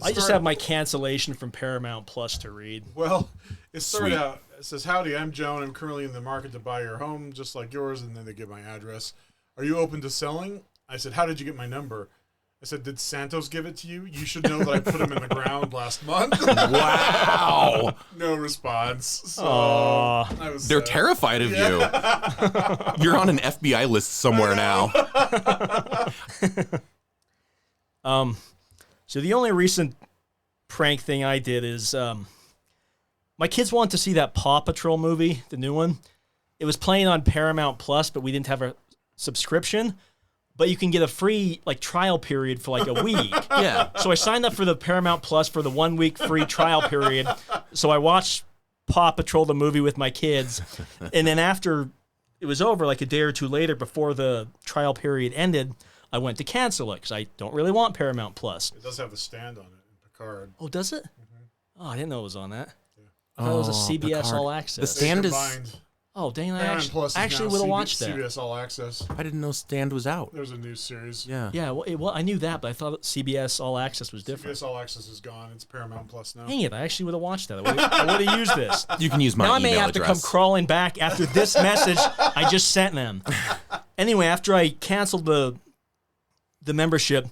I just have my cancellation from Paramount Plus to read. Well, it started Sweet. out. It says, "Howdy, I'm Joan. I'm currently in the market to buy your home, just like yours." And then they give my address. Are you open to selling? I said, "How did you get my number?" I said, "Did Santos give it to you? You should know that I put him in the ground last month." Wow. No response. So I was They're sad. terrified of you. You're on an FBI list somewhere now. So the only recent prank thing I did is my kids wanted to see that Paw Patrol movie, the new one. It was playing on Paramount Plus, but we didn't have a subscription. But you can get a free trial period for like a week. Yeah. So I signed up for the Paramount Plus for the 1 week free trial period. So I watched Paw Patrol the movie with my kids, and then after it was over, like a day or two later, before the trial period ended, I went to cancel it because I don't really want Paramount Plus. It does have the stand on it in Picard. Oh, does it? Oh, I didn't know it was on that. I thought it was a CBS Picard. All The Access. stand is. Combined. Oh, dang, I Paramount Plus actually would have watched that. CBS All Access. I didn't know Stand was out. There's a new series. Yeah. Yeah, well, I knew that, but I thought CBS All Access was different. CBS All Access is gone. It's Paramount Plus now. Dang it, I actually would have watched that. I would have used this. You can use my Now I email may have address. to come crawling back after this message I just sent them. Anyway, after I canceled the membership,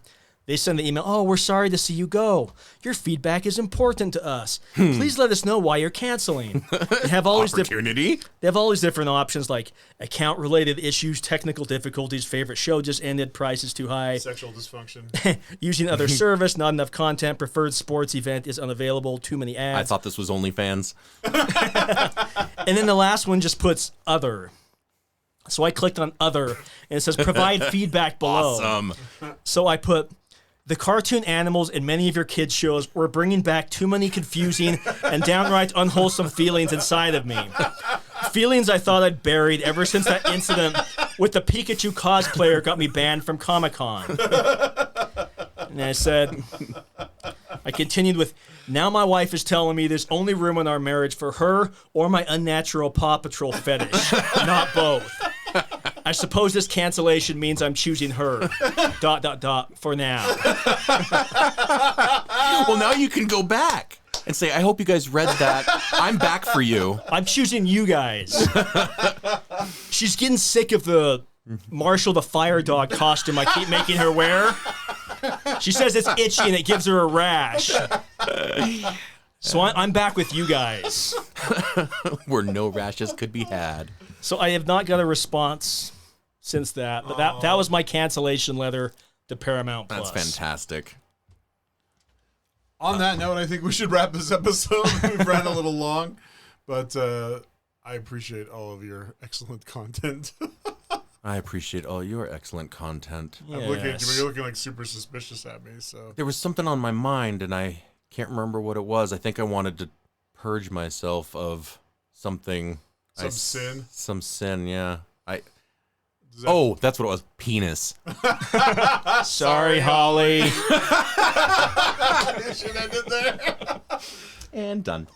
they send the email, "Oh, we're sorry to see you go. Your feedback is important to us. Please let us know why you're canceling." They have all these Opportunity. different options like account-related issues, technical difficulties, favorite show just ended, price is too high, Sexual dysfunction. using other service, not enough content, preferred sports event is unavailable, too many I ads. thought this was OnlyFans. And then the last one just puts other. So I clicked on other, and it says provide feedback below. Awesome. So I put, the cartoon animals in many of your kids' shows were bringing back too many confusing and downright unwholesome feelings inside of me. Feelings I thought I'd buried ever since that incident with the Pikachu cosplayer got me banned from Comic-Con. And I continued with, now my wife is telling me there's only room in our marriage for her or my unnatural Paw Patrol fetish, not both. I suppose this cancellation means I'm choosing her. ... for now. Well, now you can go back and say, I hope you guys read that. I'm back for you. I'm choosing you guys. She's getting sick of the Marshall the Fire Dog costume I keep making her wear. She says it's itchy and it gives her a rash. So I'm back with you guys. Where no rashes could be had. So I have not got a response since that. But that was my cancellation letter to Paramount Plus. That's fantastic. On that note, I think we should wrap this episode. We've ran a little long, but I appreciate all of your excellent content. I appreciate all your excellent content. I'm looking at you, Yes. but you're looking like super suspicious at me. So There was something on my mind, and I can't remember what it was. I think I wanted to purge myself of something. Sin. Some sin, yeah. Does that- Oh, that's what it was. Penis. Sorry, Holly. Should I did there? And done.